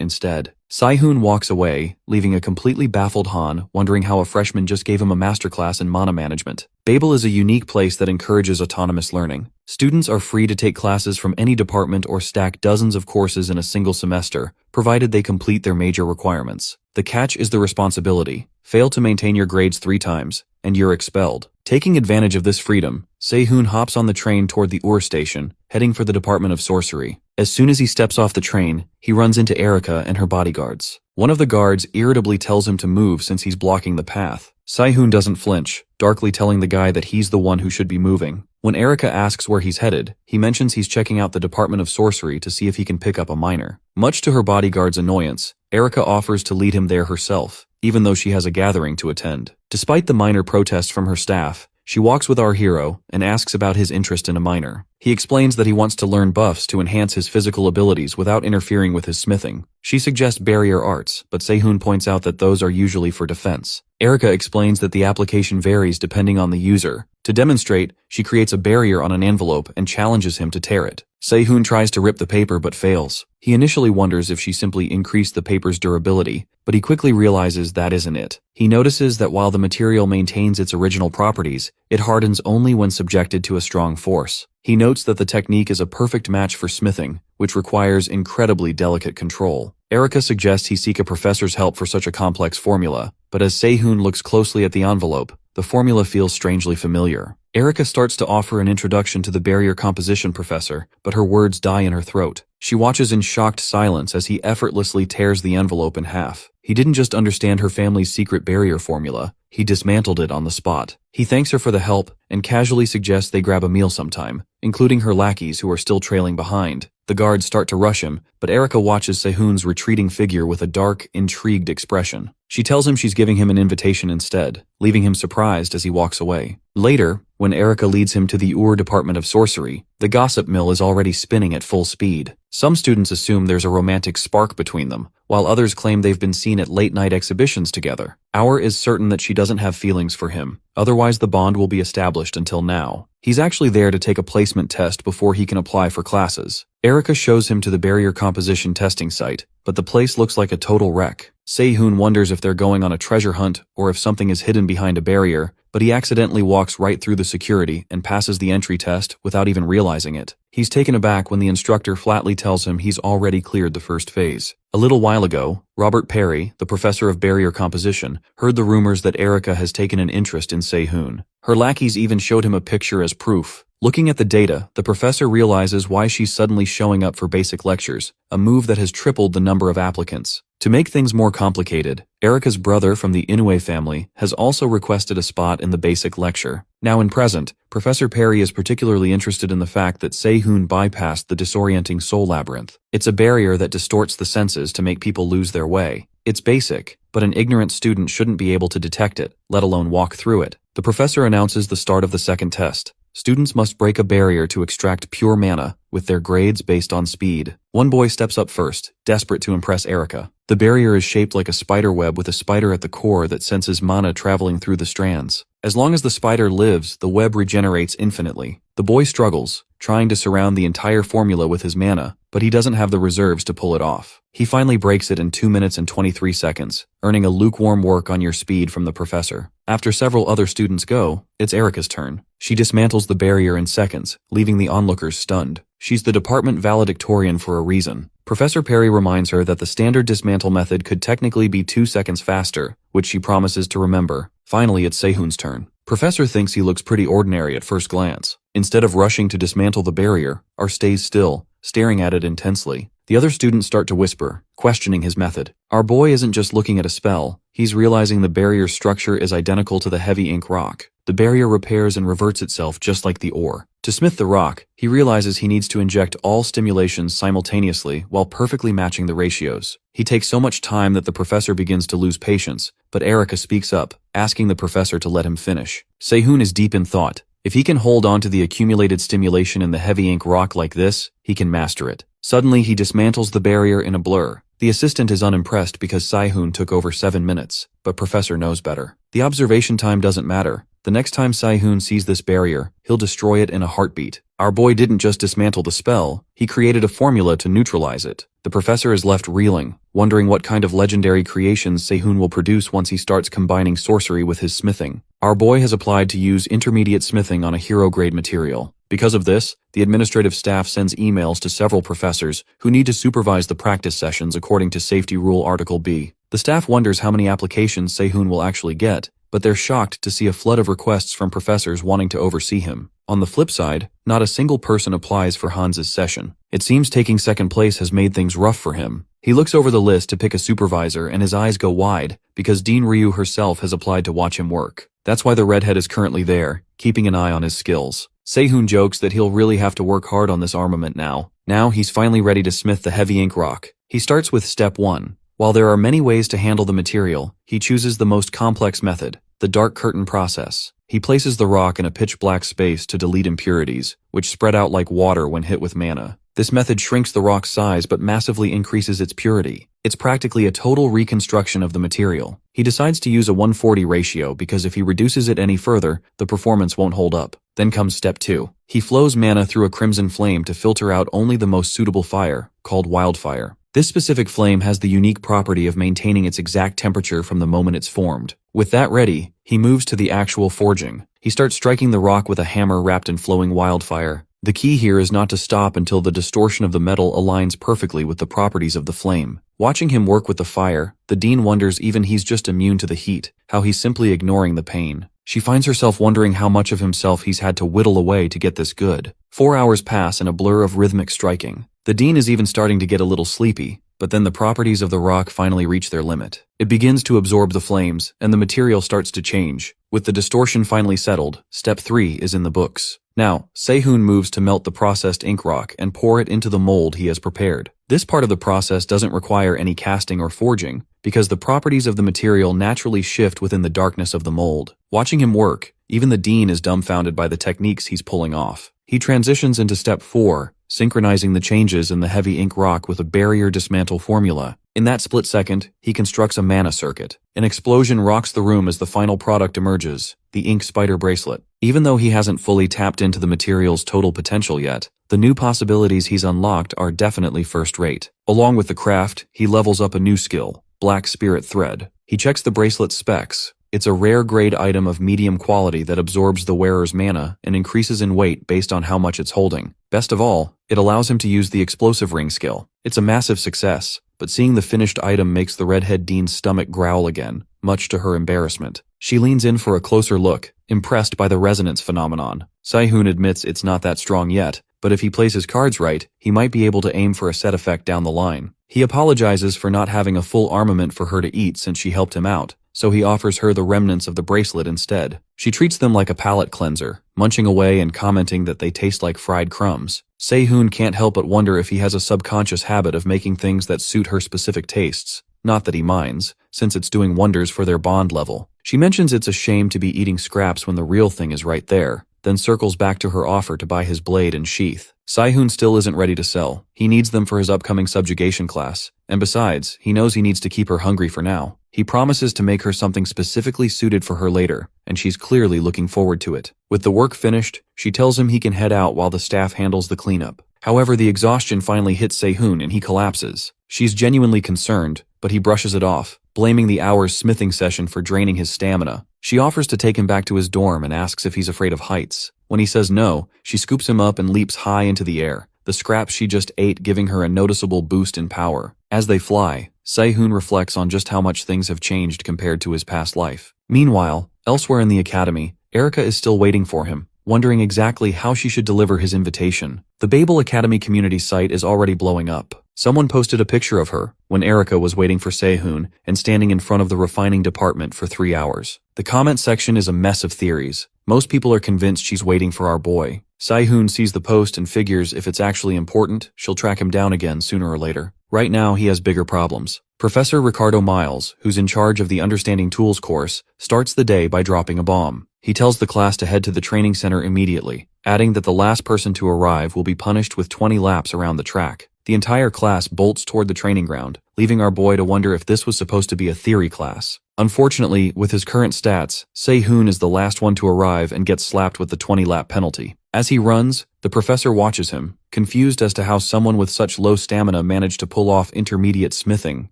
A: instead. Sehun walks away, leaving a completely baffled Han wondering how a freshman just gave him a masterclass in mana management. Babel is a unique place that encourages autonomous learning. Students are free to take classes from any department or stack dozens of courses in a single semester, provided they complete their major requirements. The catch is the responsibility. Fail to maintain your grades 3 times, and you're expelled. Taking advantage of this freedom, Sehun hops on the train toward the Ur station, heading for the Department of Sorcery. As soon as he steps off the train, he runs into Erica and her bodyguards. One of the guards irritably tells him to move since he's blocking the path. Sehun doesn't flinch, darkly telling the guy that he's the one who should be moving. When Erica asks where he's headed, he mentions he's checking out the Department of Sorcery to see if he can pick up a minor. Much to her bodyguard's annoyance, Erica offers to lead him there herself, even though she has a gathering to attend. Despite the minor protests from her staff, she walks with our hero and asks about his interest in a minor. He explains that he wants to learn buffs to enhance his physical abilities without interfering with his smithing. She suggests barrier arts, but Sehun points out that those are usually for defense. Erica explains that the application varies depending on the user. To demonstrate, she creates a barrier on an envelope and challenges him to tear it. Sehun tries to rip the paper but fails. He initially wonders if she simply increased the paper's durability, but he quickly realizes that isn't it. He notices that while the material maintains its original properties, it hardens only when subjected to a strong force. He notes that the technique is a perfect match for smithing, which requires incredibly delicate control. Erica suggests he seek a professor's help for such a complex formula, but as Sehun looks closely at the envelope, the formula feels strangely familiar. Erica starts to offer an introduction to the barrier composition professor, but her words die in her throat. She watches in shocked silence as he effortlessly tears the envelope in half. He didn't just understand her family's secret barrier formula, he dismantled it on the spot. He thanks her for the help and casually suggests they grab a meal sometime, including her lackeys who are still trailing behind. The guards start to rush him, but Erica watches Sehun's retreating figure with a dark, intrigued expression. She tells him she's giving him an invitation instead, leaving him surprised as he walks away. Later, when Erica leads him to the Ur Department of Sorcery, the gossip mill is already spinning at full speed. Some students assume there's a romantic spark between them, while others claim they've been seen at late-night exhibitions together. Our is certain that she doesn't have feelings for him, otherwise the bond will be established until now. He's actually there to take a placement test before he can apply for classes. Erica shows him to the barrier composition testing site, but the place looks like a total wreck. Sehun wonders if they're going on a treasure hunt or if something is hidden behind a barrier, but he accidentally walks right through the security and passes the entry test without even realizing it. He's taken aback when the instructor flatly tells him he's already cleared the first phase. A little while ago, Robert Perry, the professor of barrier composition, heard the rumors that Erica has taken an interest in Sehun. Her lackeys even showed him a picture as proof. Looking at the data, the professor realizes why she's suddenly showing up for basic lectures, a move that has tripled the number of applicants. To make things more complicated, Erica's brother from the Inoue family has also requested a spot in the basic lecture. Now in present, Professor Perry is particularly interested in the fact that Sehun bypassed the disorienting soul labyrinth. It's a barrier that distorts the senses to make people lose their way. It's basic, but an ignorant student shouldn't be able to detect it, let alone walk through it. The professor announces the start of the second test. Students must break a barrier to extract pure mana, with their grades based on speed. One boy steps up first, desperate to impress Erica. The barrier is shaped like a spider web with a spider at the core that senses mana traveling through the strands. As long as the spider lives, the web regenerates infinitely. The boy struggles, trying to surround the entire formula with his mana, but he doesn't have the reserves to pull it off. He finally breaks it in 2 minutes and 23 seconds, earning a lukewarm work on your speed from the professor. After several other students go, it's Erica's turn. She dismantles the barrier in seconds, leaving the onlookers stunned. She's the department valedictorian for a reason. Professor Perry reminds her that the standard dismantle method could technically be 2 seconds faster, which she promises to remember. Finally, it's Sehun's turn. Professor thinks he looks pretty ordinary at first glance. Instead of rushing to dismantle the barrier, R stays still, staring at it intensely. The other students start to whisper, questioning his method. Our boy isn't just looking at a spell, he's realizing the barrier's structure is identical to the heavy ink rock. The barrier repairs and reverts itself just like the ore. To smith the rock, he realizes he needs to inject all stimulations simultaneously while perfectly matching the ratios. He takes so much time that the professor begins to lose patience, but Erica speaks up, asking the professor to let him finish. Sehun is deep in thought. If he can hold on to the accumulated stimulation in the heavy ink rock like this, he can master it. Suddenly, he dismantles the barrier in a blur. The assistant is unimpressed because Sehun took over 7 minutes, but Professor knows better. The observation time doesn't matter. The next time Sehun sees this barrier, he'll destroy it in a heartbeat. Our boy didn't just dismantle the spell, he created a formula to neutralize it. The professor is left reeling, wondering what kind of legendary creations Sehun will produce once he starts combining sorcery with his smithing. Our boy has applied to use intermediate smithing on a hero-grade material. Because of this, the administrative staff sends emails to several professors who need to supervise the practice sessions according to Safety Rule Article B. The staff wonders how many applications Sehun will actually get, but they're shocked to see a flood of requests from professors wanting to oversee him. On the flip side, not a single person applies for Hans's session. It seems taking second place has made things rough for him. He looks over the list to pick a supervisor and his eyes go wide because Dean Ryu herself has applied to watch him work. That's why the redhead is currently there, keeping an eye on his skills. Sehun jokes that he'll really have to work hard on this armament now. Now he's finally ready to smith the heavy ink rock. He starts with step 1. While there are many ways to handle the material, he chooses the most complex method, the dark curtain process. He places the rock in a pitch-black space to delete impurities, which spread out like water when hit with mana. This method shrinks the rock's size but massively increases its purity. It's practically a total reconstruction of the material. He decides to use a 140 ratio because if he reduces it any further, the performance won't hold up. Then comes step 2. He flows mana through a crimson flame to filter out only the most suitable fire, called wildfire. This specific flame has the unique property of maintaining its exact temperature from the moment it's formed. With that ready, he moves to the actual forging. He starts striking the rock with a hammer wrapped in flowing wildfire. The key here is not to stop until the distortion of the metal aligns perfectly with the properties of the flame. Watching him work with the fire, the dean wonders even he's just immune to the heat, how he's simply ignoring the pain. She finds herself wondering how much of himself he's had to whittle away to get this good. 4 hours pass in a blur of rhythmic striking. The dean is even starting to get a little sleepy, but then the properties of the rock finally reach their limit. It begins to absorb the flames, and the material starts to change. With the distortion finally settled, step 3 is in the books. Now, Sehun moves to melt the processed ink rock and pour it into the mold he has prepared. This part of the process doesn't require any casting or forging, because the properties of the material naturally shift within the darkness of the mold. Watching him work, even the dean is dumbfounded by the techniques he's pulling off. He transitions into step 4, synchronizing the changes in the heavy ink rock with a barrier dismantle formula. In that split second, he constructs a mana circuit. An explosion rocks the room as the final product emerges, the ink spider bracelet. Even though he hasn't fully tapped into the material's total potential yet, the new possibilities he's unlocked are definitely first-rate. Along with the craft, he levels up a new skill, Black Spirit Thread. He checks the bracelet's specs. It's a rare grade item of medium quality that absorbs the wearer's mana and increases in weight based on how much it's holding. Best of all, it allows him to use the explosive ring skill. It's a massive success, but seeing the finished item makes the redhead dean's stomach growl again, much to her embarrassment. She leans in for a closer look, impressed by the resonance phenomenon. Sehun admits it's not that strong yet, but if he plays his cards right, he might be able to aim for a set effect down the line. He apologizes for not having a full armament for her to eat since she helped him out, so he offers her the remnants of the bracelet instead. She treats them like a palate cleanser, munching away and commenting that they taste like fried crumbs. Sehun can't help but wonder if he has a subconscious habit of making things that suit her specific tastes. Not that he minds, since it's doing wonders for their bond level. She mentions it's a shame to be eating scraps when the real thing is right there, then circles back to her offer to buy his blade and sheath. Sehun still isn't ready to sell. He needs them for his upcoming subjugation class, and besides, he knows he needs to keep her hungry for now. He promises to make her something specifically suited for her later, and she's clearly looking forward to it. With the work finished, she tells him he can head out while the staff handles the cleanup. However, the exhaustion finally hits Sehun and he collapses. She's genuinely concerned, but he brushes it off, blaming the hour's smithing session for draining his stamina. She offers to take him back to his dorm and asks if he's afraid of heights. When he says no, she scoops him up and leaps high into the air, the scraps she just ate giving her a noticeable boost in power. As they fly, Sehun reflects on just how much things have changed compared to his past life. Meanwhile, elsewhere in the academy, Erica is still waiting for him. wondering exactly how she should deliver his invitation. The Babel Academy community site is already blowing up. Someone posted a picture of her when Erica was waiting for Sehun and standing in front of the refining department for 3 hours. The comment section is a mess of theories. Most people are convinced she's waiting for our boy. Sehun sees the post and figures if it's actually important, she'll track him down again sooner or later. Right now, he has bigger problems. Professor Ricardo Miles, who's in charge of the Understanding Tools course, starts the day by dropping a bomb. He tells the class to head to the training center immediately, adding that the last person to arrive will be punished with 20 laps around the track. The entire class bolts toward the training ground, leaving our boy to wonder if this was supposed to be a theory class. Unfortunately, with his current stats, Sehun is the last one to arrive and gets slapped with the 20-lap penalty. As he runs, the professor watches him, confused as to how someone with such low stamina managed to pull off intermediate smithing.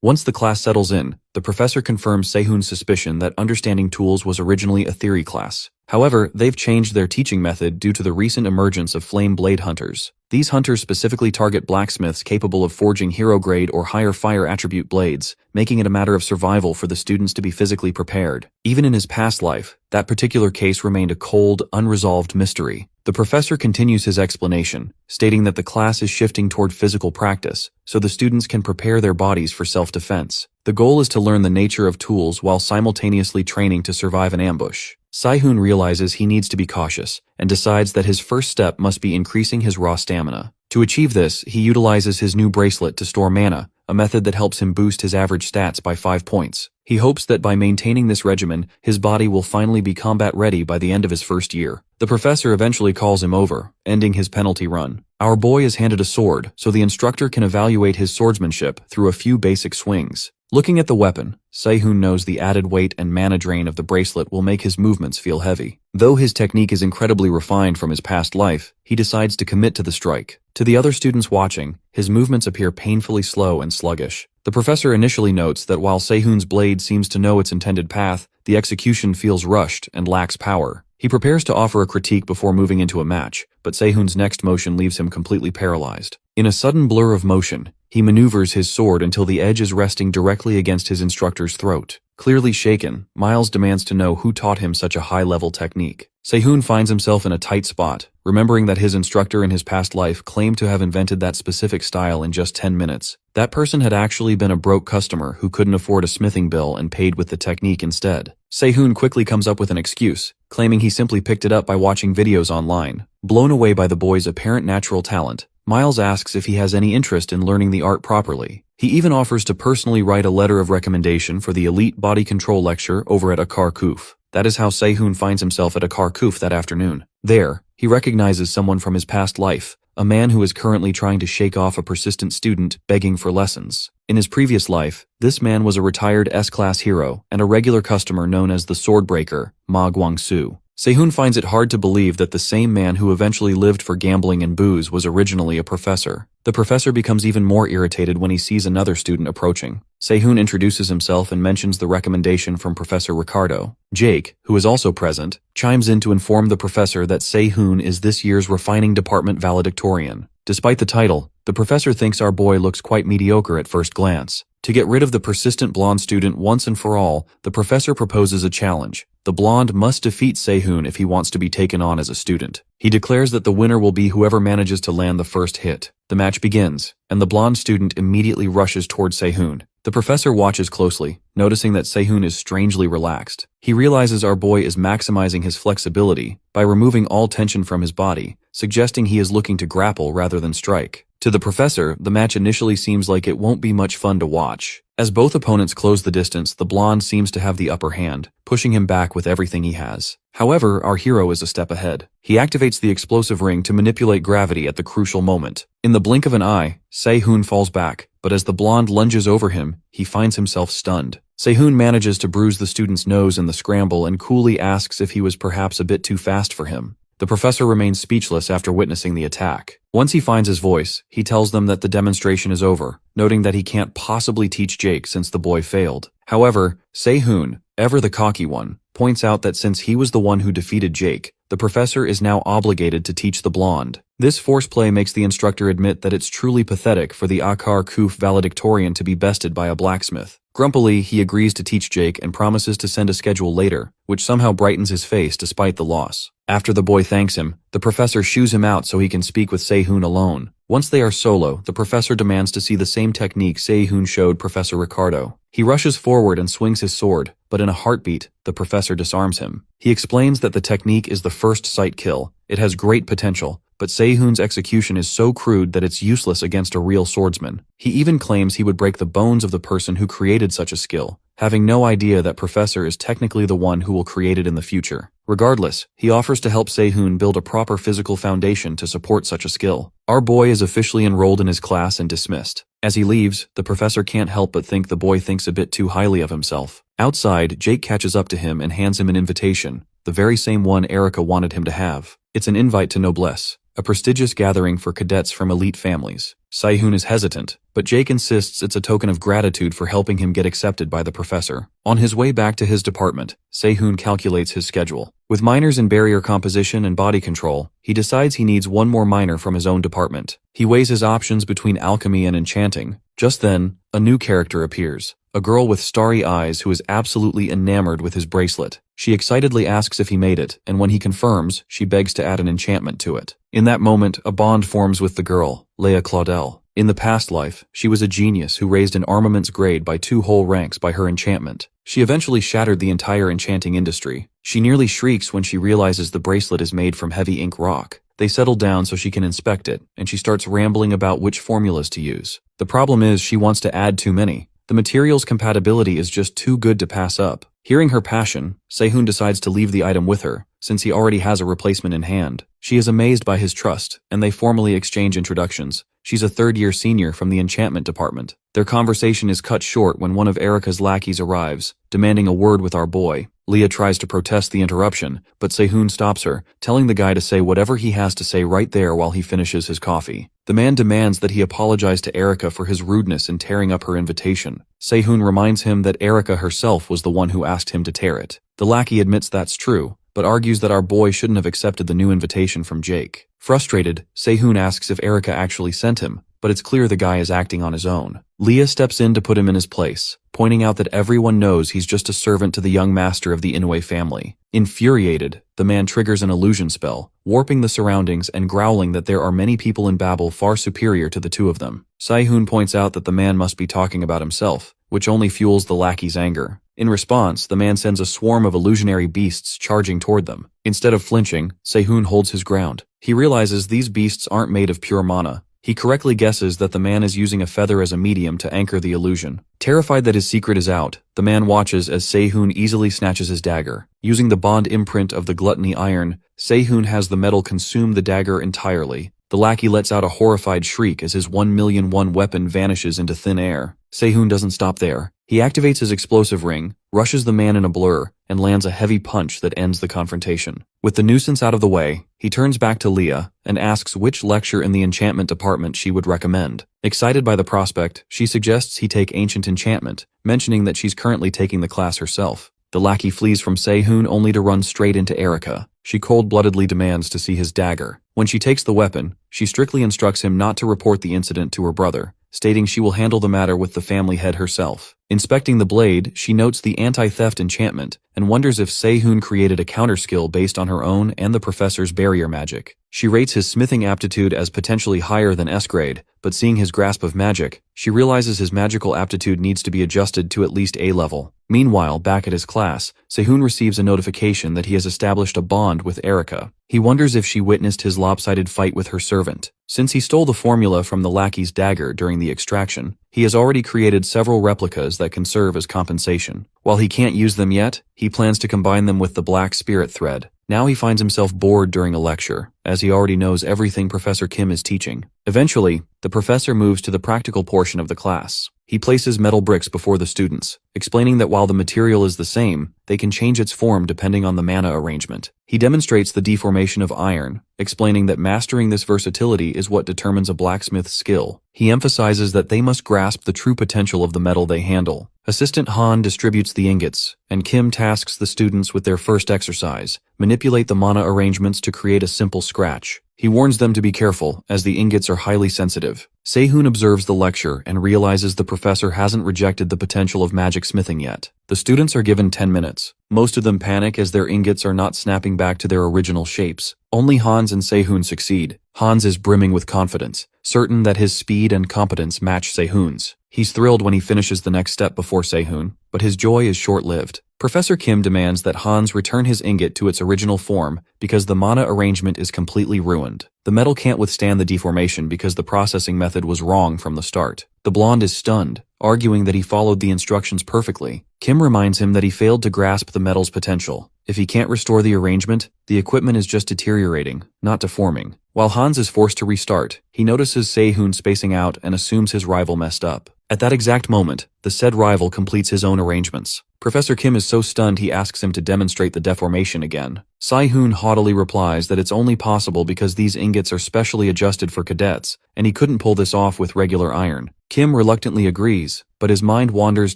A: Once the class settles in, the professor confirms Sehun's suspicion that Understanding Tools was originally a theory class. However, they've changed their teaching method due to the recent emergence of flame blade hunters. These hunters specifically target blacksmiths capable of forging hero-grade or higher fire attribute blades, making it a matter of survival for the students to be physically prepared. Even in his past life, that particular case remained a cold, unresolved mystery. The professor continues his explanation, stating that the class is shifting toward physical practice, so the students can prepare their bodies for self-defense. The goal is to learn the nature of tools while simultaneously training to survive an ambush. Sehun realizes he needs to be cautious, and decides that his first step must be increasing his raw stamina. To achieve this, he utilizes his new bracelet to store mana, a method that helps him boost his average stats by 5 points. He hopes that by maintaining this regimen, his body will finally be combat ready by the end of his first year. The professor eventually calls him over, ending his penalty run. Our boy is handed a sword, so the instructor can evaluate his swordsmanship through a few basic swings. Looking at the weapon, Sehun knows the added weight and mana drain of the bracelet will make his movements feel heavy. Though his technique is incredibly refined from his past life, he decides to commit to the strike. To the other students watching, his movements appear painfully slow and sluggish. The professor initially notes that while Sehun's blade seems to know its intended path, the execution feels rushed and lacks power. He prepares to offer a critique before moving into a match, but Sehun's next motion leaves him completely paralyzed. In a sudden blur of motion, he maneuvers his sword until the edge is resting directly against his instructor's throat. Clearly shaken, Miles demands to know who taught him such a high-level technique. Sehun finds himself in a tight spot, remembering that his instructor in his past life claimed to have invented that specific style in just 10 minutes. That person had actually been a broke customer who couldn't afford a smithing bill and paid with the technique instead. Sehun quickly comes up with an excuse, claiming he simply picked it up by watching videos online. Blown away by the boy's apparent natural talent, Miles asks if he has any interest in learning the art properly. He even offers to personally write a letter of recommendation for the elite body control lecture over at Akar Kuf. That is how Sehun finds himself at Akar Kuf that afternoon. There, he recognizes someone from his past life, a man who is currently trying to shake off a persistent student begging for lessons. In his previous life, this man was a retired S-class hero and a regular customer known as the Swordbreaker, Ma Guangsu. Sehun finds it hard to believe that the same man who eventually lived for gambling and booze was originally a professor. The professor becomes even more irritated when he sees another student approaching. Sehun introduces himself and mentions the recommendation from Professor Ricardo. Jake, who is also present, chimes in to inform the professor that Sehun is this year's refining department valedictorian. Despite the title, the professor thinks our boy looks quite mediocre at first glance. To get rid of the persistent blonde student once and for all, the professor proposes a challenge. The blonde must defeat Sehun if he wants to be taken on as a student. He declares that the winner will be whoever manages to land the first hit. The match begins, and the blonde student immediately rushes toward Sehun. The professor watches closely, noticing that Sehun is strangely relaxed. He realizes our boy is maximizing his flexibility by removing all tension from his body, suggesting he is looking to grapple rather than strike. To the professor, the match initially seems like it won't be much fun to watch. As both opponents close the distance, the blonde seems to have the upper hand, pushing him back with everything he has. However, our hero is a step ahead. He activates the explosive ring to manipulate gravity at the crucial moment. In the blink of an eye, Sehun falls back, but as the blonde lunges over him, he finds himself stunned. Sehun manages to bruise the student's nose in the scramble and coolly asks if he was perhaps a bit too fast for him. The professor remains speechless after witnessing the attack. Once he finds his voice, he tells them that the demonstration is over, noting that he can't possibly teach Jake since the boy failed. However, Sehun, ever the cocky one, points out that since he was the one who defeated Jake, the professor is now obligated to teach the blonde. This force play makes the instructor admit that it's truly pathetic for the Akar Kuf valedictorian to be bested by a blacksmith. Grumpily, he agrees to teach Jake and promises to send a schedule later, which somehow brightens his face despite the loss. After the boy thanks him, the professor shoos him out so he can speak with Se-hoon alone. Once they are solo, the professor demands to see the same technique Se-hoon showed Professor Ricardo. He rushes forward and swings his sword, but in a heartbeat, the professor disarms him. He explains that the technique is the first sight kill. It has great potential, but Se-hoon's execution is so crude that it's useless against a real swordsman. He even claims he would break the bones of the person who created such a skill, having no idea that Professor is technically the one who will create it in the future. Regardless, he offers to help Se-hoon build a proper physical foundation to support such a skill. Our boy is officially enrolled in his class and dismissed. As he leaves, the professor can't help but think the boy thinks a bit too highly of himself. Outside, Jake catches up to him and hands him an invitation, the very same one Erica wanted him to have. It's an invite to Noblesse, a prestigious gathering for cadets from elite families. Se-hoon is hesitant, but Jake insists it's a token of gratitude for helping him get accepted by the professor. On his way back to his department, Se-hoon calculates his schedule. With minors in barrier composition and body control, he decides he needs one more minor from his own department. He weighs his options between alchemy and enchanting. Just then, a new character appears. A girl with starry eyes who is absolutely enamored with his bracelet. She excitedly asks if he made it, and when he confirms, she begs to add an enchantment to it. In that moment, a bond forms with the girl, Leia Claudel. In the past life, she was a genius who raised an armaments grade by 2 whole ranks by her enchantment. She eventually shattered the entire enchanting industry. She nearly shrieks when she realizes the bracelet is made from heavy ink rock. They settle down so she can inspect it, and she starts rambling about which formulas to use. The problem is she wants to add too many. The material's compatibility is just too good to pass up. Hearing her passion, Se-hoon decides to leave the item with her, since he already has a replacement in hand. She is amazed by his trust, and they formally exchange introductions. She's a third-year senior from the enchantment department. Their conversation is cut short when one of Erica's lackeys arrives, demanding a word with our boy. Leah tries to protest the interruption, but Se-hoon stops her, telling the guy to say whatever he has to say right there while he finishes his coffee. The man demands that he apologize to Erica for his rudeness in tearing up her invitation. Se-hoon reminds him that Erica herself was the one who asked him to tear it. The lackey admits that's true, but argues that our boy shouldn't have accepted the new invitation from Jake. Frustrated, Se-hoon asks if Erica actually sent him, but it's clear the guy is acting on his own. Leah steps in to put him in his place, pointing out that everyone knows he's just a servant to the young master of the Inoue family. Infuriated, the man triggers an illusion spell, warping the surroundings and growling that there are many people in Babel far superior to the two of them. Se-hoon points out that the man must be talking about himself, which only fuels the lackey's anger. In response, the man sends a swarm of illusionary beasts charging toward them. Instead of flinching, Se-hoon holds his ground. He realizes these beasts aren't made of pure mana. He correctly guesses that the man is using a feather as a medium to anchor the illusion. Terrified that his secret is out, the man watches as Se-hoon easily snatches his dagger. Using the bond imprint of the gluttony iron, Se-hoon has the metal consume the dagger entirely. The lackey lets out a horrified shriek as his 1,000,001 weapon vanishes into thin air. Se-hoon doesn't stop there. He activates his explosive ring, rushes the man in a blur, and lands a heavy punch that ends the confrontation. With the nuisance out of the way, he turns back to Leah and asks which lecture in the enchantment department she would recommend. Excited by the prospect, she suggests he take ancient enchantment, mentioning that she's currently taking the class herself. The lackey flees from Se-hoon only to run straight into Erica. She cold-bloodedly demands to see his dagger. When she takes the weapon, she strictly instructs him not to report the incident to her brother, stating she will handle the matter with the family head herself. Inspecting the blade, she notes the anti-theft enchantment and wonders if Se-hoon created a counter-skill based on her own and the professor's barrier magic. She rates his smithing aptitude as potentially higher than S grade, but seeing his grasp of magic, she realizes his magical aptitude needs to be adjusted to at least A level. Meanwhile, back at his class, Se-hoon receives a notification that he has established a bond with Erica. He wonders if she witnessed his lopsided fight with her servant. Since he stole the formula from the lackey's dagger during the extraction, he has already created several replicas that can serve as compensation. While he can't use them yet, he plans to combine them with the black spirit thread. Now he finds himself bored during a lecture, as he already knows everything Professor Kim is teaching. Eventually, the professor moves to the practical portion of the class. He places metal bricks before the students, explaining that while the material is the same, they can change its form depending on the mana arrangement. He demonstrates the deformation of iron, explaining that mastering this versatility is what determines a blacksmith's skill. He emphasizes that they must grasp the true potential of the metal they handle. Assistant Han distributes the ingots, and Kim tasks the students with their first exercise, manipulate the mana arrangements to create a simple scratch. He warns them to be careful, as the ingots are highly sensitive. Sehun observes the lecture and realizes the professor hasn't rejected the potential of magic smithing yet. The students are given 10 minutes. Most of them panic as their ingots are not snapping back to their original shapes. Only Hans and Sehun succeed. Hans is brimming with confidence, certain that his speed and competence match Sehun's. He's thrilled when he finishes the next step before Sehun, but his joy is short-lived. Professor Kim demands that Hans return his ingot to its original form because the mana arrangement is completely ruined. The metal can't withstand the deformation because the processing method was wrong from the start. The blonde is stunned, arguing that he followed the instructions perfectly. Kim reminds him that he failed to grasp the metal's potential. If he can't restore the arrangement, the equipment is just deteriorating, not deforming. While Hans is forced to restart, he notices Sehun spacing out and assumes his rival messed up. At that exact moment, the said rival completes his own arrangements. Professor Kim is so stunned he asks him to demonstrate the deformation again. Sehun haughtily replies that it's only possible because these ingots are specially adjusted for cadets, and he couldn't pull this off with regular iron. Kim reluctantly agrees, but his mind wanders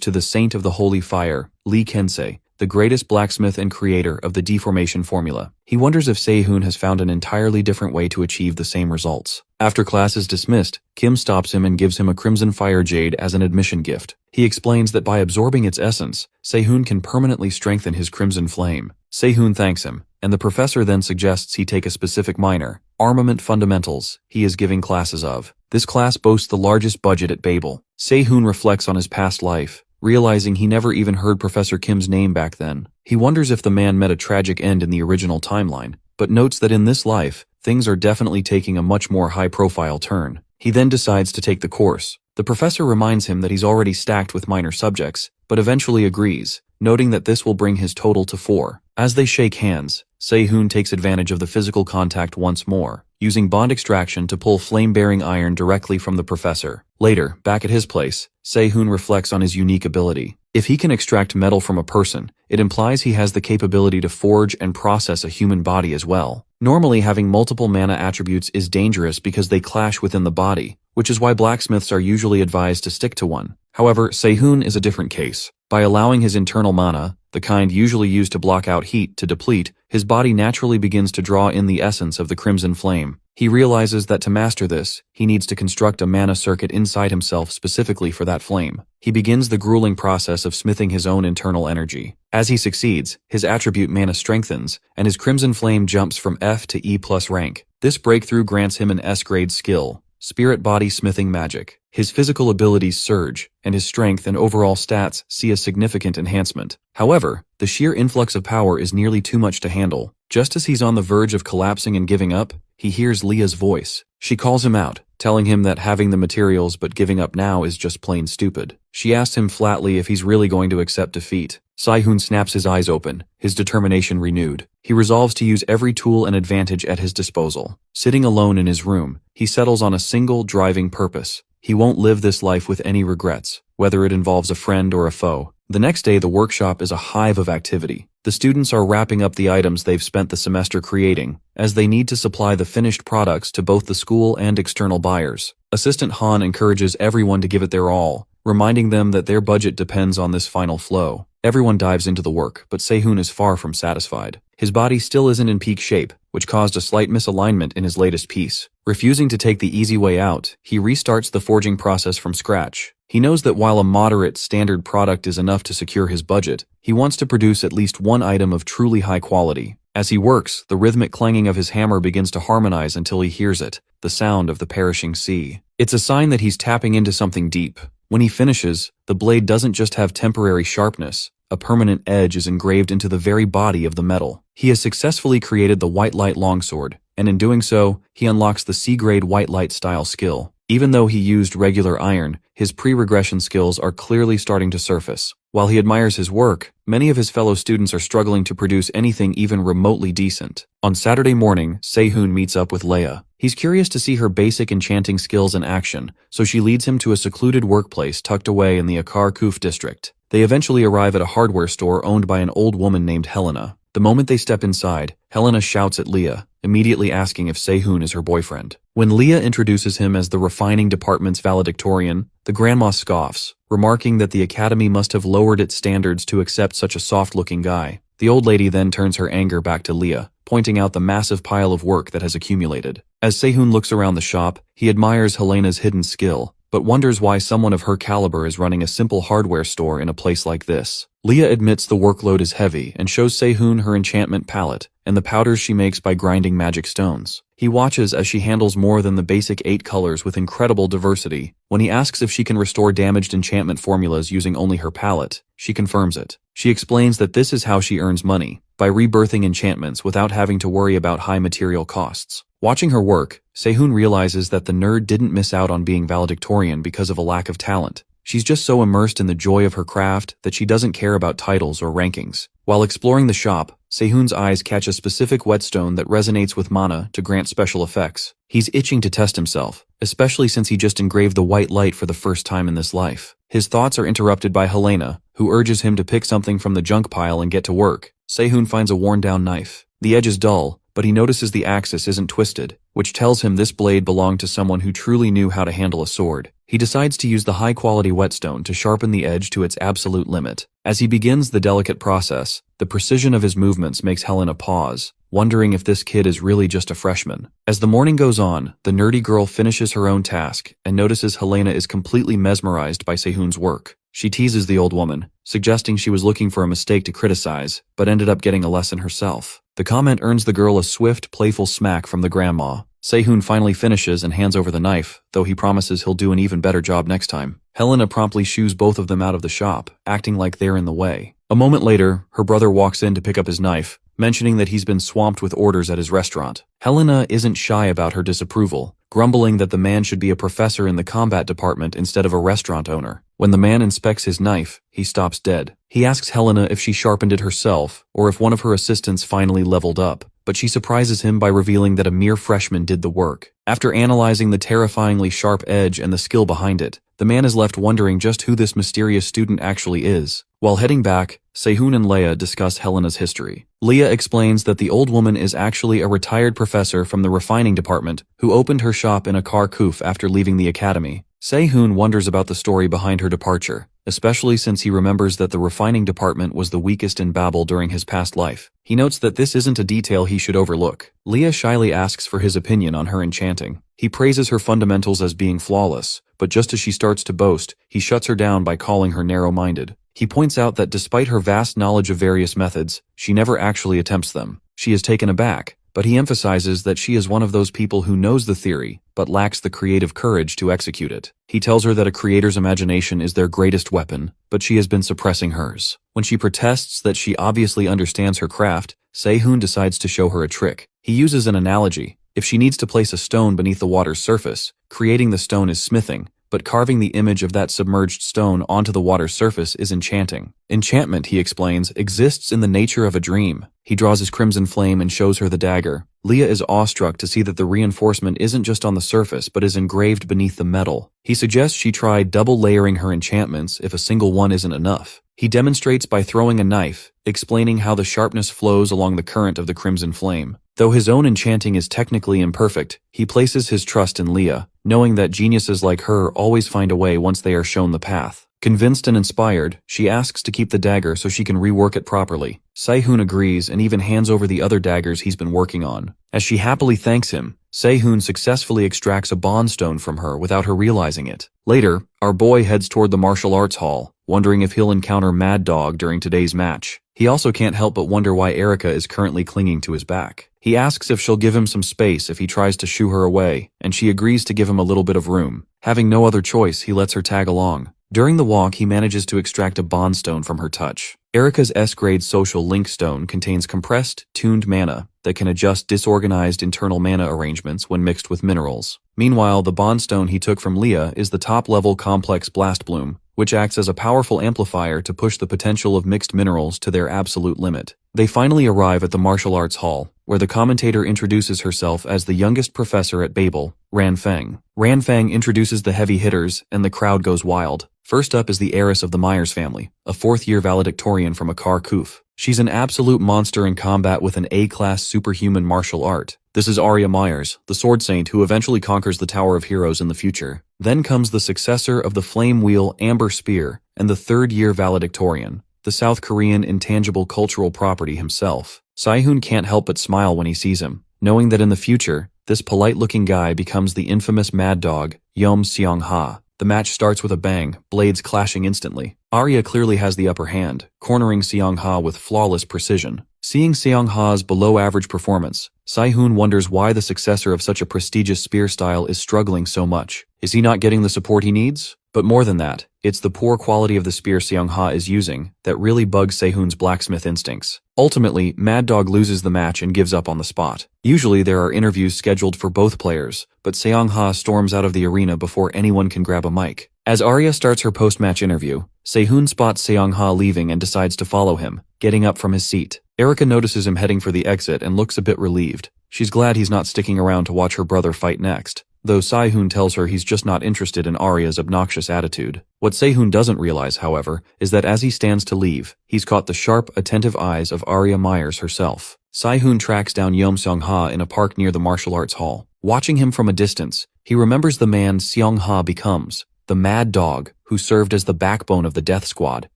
A: to the saint of the holy fire, Lee Kensei, the greatest blacksmith and creator of the deformation formula. He wonders if Sehun has found an entirely different way to achieve the same results. After class is dismissed, Kim stops him and gives him a crimson fire jade as an admission gift. He explains that by absorbing its essence, Sehun can permanently strengthen his crimson flame. Sehun thanks him, and the professor then suggests he take a specific minor, Armament Fundamentals, he is giving classes of. This class boasts the largest budget at Babel. Sehun reflects on his past life, realizing he never even heard Professor Kim's name back then. He wonders if the man met a tragic end in the original timeline, but notes that in this life, things are definitely taking a much more high-profile turn. He then decides to take the course. The professor reminds him that he's already stacked with minor subjects, but eventually agrees, noting that this will bring his total to 4. As they shake hands, Sehun takes advantage of the physical contact once more, using bond extraction to pull flame-bearing iron directly from the professor. Later, back at his place, Sehun reflects on his unique ability. If he can extract metal from a person, it implies he has the capability to forge and process a human body as well. Normally, having multiple mana attributes is dangerous because they clash within the body, which is why blacksmiths are usually advised to stick to one. However, Sehun is a different case. By allowing his internal mana, the kind usually used to block out heat, to deplete, his body naturally begins to draw in the essence of the crimson flame. He realizes that to master this, he needs to construct a mana circuit inside himself specifically for that flame. He begins the grueling process of smithing his own internal energy. As he succeeds, his attribute mana strengthens, and his crimson flame jumps from F to E+ rank. This breakthrough grants him an S-grade skill, Spirit Body Smithing Magic. His physical abilities surge, and his strength and overall stats see a significant enhancement. However, the sheer influx of power is nearly too much to handle. Just as he's on the verge of collapsing and giving up, he hears Leah's voice. She calls him out, telling him that having the materials but giving up now is just plain stupid. She asks him flatly if he's really going to accept defeat. Sehun snaps his eyes open, his determination renewed. He resolves to use every tool and advantage at his disposal. Sitting alone in his room, he settles on a single driving purpose. He won't live this life with any regrets, whether it involves a friend or a foe. The next day, the workshop is a hive of activity. The students are wrapping up the items they've spent the semester creating, as they need to supply the finished products to both the school and external buyers. Assistant Han encourages everyone to give it their all, reminding them that their budget depends on this final flow. Everyone dives into the work, but Sehun is far from satisfied. His body still isn't in peak shape, which caused a slight misalignment in his latest piece. Refusing to take the easy way out, he restarts the forging process from scratch. He knows that while a moderate, standard product is enough to secure his budget, he wants to produce at least one item of truly high quality. As he works, the rhythmic clanging of his hammer begins to harmonize until he hears it, the sound of the perishing sea. It's a sign that he's tapping into something deep. When he finishes, the blade doesn't just have temporary sharpness. A permanent edge is engraved into the very body of the metal. He has successfully created the White Light longsword, and in doing so, he unlocks the C-grade White Light style skill. Even though he used regular iron, his pre-regression skills are clearly starting to surface. While he admires his work, many of his fellow students are struggling to produce anything even remotely decent. On Saturday morning, Sehun meets up with Leia. He's curious to see her basic enchanting skills in action, so she leads him to a secluded workplace tucked away in the Akar Kuf district. They eventually arrive at a hardware store owned by an old woman named Helena. The moment they step inside, Helena shouts at Leah, immediately asking if Sehun is her boyfriend. When Leah introduces him as the refining department's valedictorian, the grandma scoffs, remarking that the academy must have lowered its standards to accept such a soft-looking guy. The old lady then turns her anger back to Leah, pointing out the massive pile of work that has accumulated. As Sehun looks around the shop, he admires Helena's hidden skill, but wonders why someone of her caliber is running a simple hardware store in a place like this. Leah admits the workload is heavy and shows Sehun her enchantment palette and the powders she makes by grinding magic stones. He watches as she handles more than the basic 8 colors with incredible diversity. When he asks if she can restore damaged enchantment formulas using only her palette, she confirms it. She explains that this is how she earns money, by rebirthing enchantments without having to worry about high material costs. Watching her work, Sehun realizes that the nerd didn't miss out on being valedictorian because of a lack of talent. She's just so immersed in the joy of her craft that she doesn't care about titles or rankings. While exploring the shop, Sehun's eyes catch a specific whetstone that resonates with mana to grant special effects. He's itching to test himself, especially since he just engraved the white light for the first time in this life. His thoughts are interrupted by Helena, who urges him to pick something from the junk pile and get to work. Sehun finds a worn-down knife. The edge is dull, but he notices the axis isn't twisted, which tells him this blade belonged to someone who truly knew how to handle a sword. He decides to use the high-quality whetstone to sharpen the edge to its absolute limit. As he begins the delicate process, the precision of his movements makes Helena pause, wondering if this kid is really just a freshman. As the morning goes on, the nerdy girl finishes her own task and notices Helena is completely mesmerized by Sehun's work. She teases the old woman, suggesting she was looking for a mistake to criticize, but ended up getting a lesson herself. The comment earns the girl a swift, playful smack from the grandma. Sehun finally finishes and hands over the knife, though he promises he'll do an even better job next time. Helena promptly shoos both of them out of the shop, acting like they're in the way. A moment later, her brother walks in to pick up his knife, mentioning that he's been swamped with orders at his restaurant. Helena isn't shy about her disapproval, grumbling that the man should be a professor in the combat department instead of a restaurant owner. When the man inspects his knife, he stops dead. He asks Helena if she sharpened it herself, or if one of her assistants finally leveled up, but she surprises him by revealing that a mere freshman did the work. After analyzing the terrifyingly sharp edge and the skill behind it, the man is left wondering just who this mysterious student actually is. While heading back, Sehun and Leah discuss Helena's history. Leah explains that the old woman is actually a retired professor from the refining department who opened her shop in a Kharkiv after leaving the academy. Sehun wonders about the story behind her departure, especially since he remembers that the refining department was the weakest in Babel during his past life. He notes that this isn't a detail he should overlook. Leah shyly asks for his opinion on her enchanting. He praises her fundamentals as being flawless, but just as she starts to boast, he shuts her down by calling her narrow-minded. He points out that despite her vast knowledge of various methods, she never actually attempts them. She is taken aback, but he emphasizes that she is one of those people who knows the theory, but lacks the creative courage to execute it. He tells her that a creator's imagination is their greatest weapon, but she has been suppressing hers. When she protests that she obviously understands her craft, Sehun decides to show her a trick. He uses an analogy. If she needs to place a stone beneath the water's surface, creating the stone is smithing, but carving the image of that submerged stone onto the water's surface is enchanting. Enchantment, he explains, exists in the nature of a dream. He draws his crimson flame and shows her the dagger. Leah is awestruck to see that the reinforcement isn't just on the surface but is engraved beneath the metal. He suggests she try double layering her enchantments if a single one isn't enough. He demonstrates by throwing a knife, explaining how the sharpness flows along the current of the crimson flame. Though his own enchanting is technically imperfect, he places his trust in Leah, knowing that geniuses like her always find a way once they are shown the path. Convinced and inspired, she asks to keep the dagger so she can rework it properly. Sehun agrees and even hands over the other daggers he's been working on. As she happily thanks him, Sehun successfully extracts a bond stone from her without her realizing it. Later, our boy heads toward the martial arts hall, wondering if he'll encounter Mad Dog during today's match. He also can't help but wonder why Erica is currently clinging to his back. He asks if she'll give him some space if he tries to shoo her away, and she agrees to give him a little bit of room. Having no other choice, he lets her tag along. During the walk, he manages to extract a bond stone from her touch. Erica's S-grade social link stone contains compressed, tuned mana that can adjust disorganized internal mana arrangements when mixed with minerals. Meanwhile, the bond stone he took from Leah is the top-level complex blast bloom, which acts as a powerful amplifier to push the potential of mixed minerals to their absolute limit. They finally arrive at the martial arts hall, where the commentator introduces herself as the youngest professor at Babel, Ran Feng. Ran Feng introduces the heavy hitters, and the crowd goes wild. First up is the heiress of the Myers family, a fourth-year valedictorian from a Kharkiv. She's an absolute monster in combat with an A-class superhuman martial art. This is Arya Myers, the sword saint who eventually conquers the Tower of Heroes in the future. Then comes the successor of the Flame Wheel, Amber Spear, and the third-year valedictorian, the South Korean intangible cultural property himself. Sae-hoon can't help but smile when he sees him, knowing that in the future, this polite-looking guy becomes the infamous mad dog, Yeom Seong-ha. The match starts with a bang, blades clashing instantly. Arya clearly has the upper hand, cornering Seong-ha with flawless precision. Seeing Seong-ha's below-average performance, Sae-hoon wonders why the successor of such a prestigious spear style is struggling so much. Is he not getting the support he needs? But more than that, it's the poor quality of the spear Seong-ha is using that really bugs Sae-hoon's blacksmith instincts. Ultimately, Mad Dog loses the match and gives up on the spot. Usually there are interviews scheduled for both players, but Seong-ha storms out of the arena before anyone can grab a mic. As Arya starts her post-match interview, Sae-hoon spots Seong-ha leaving and decides to follow him, getting up from his seat. Erika notices him heading for the exit and looks a bit relieved. She's glad he's not sticking around to watch her brother fight next, though Sae-hoon tells her he's just not interested in Arya's obnoxious attitude. What Sae-hoon doesn't realize, however, is that as he stands to leave, he's caught the sharp, attentive eyes of Arya Myers herself. Sae-hoon tracks down Yeom Seong-ha in a park near the martial arts hall. Watching him from a distance, he remembers the man Seong-ha becomes, the Mad Dog, who served as the backbone of the Death Squad,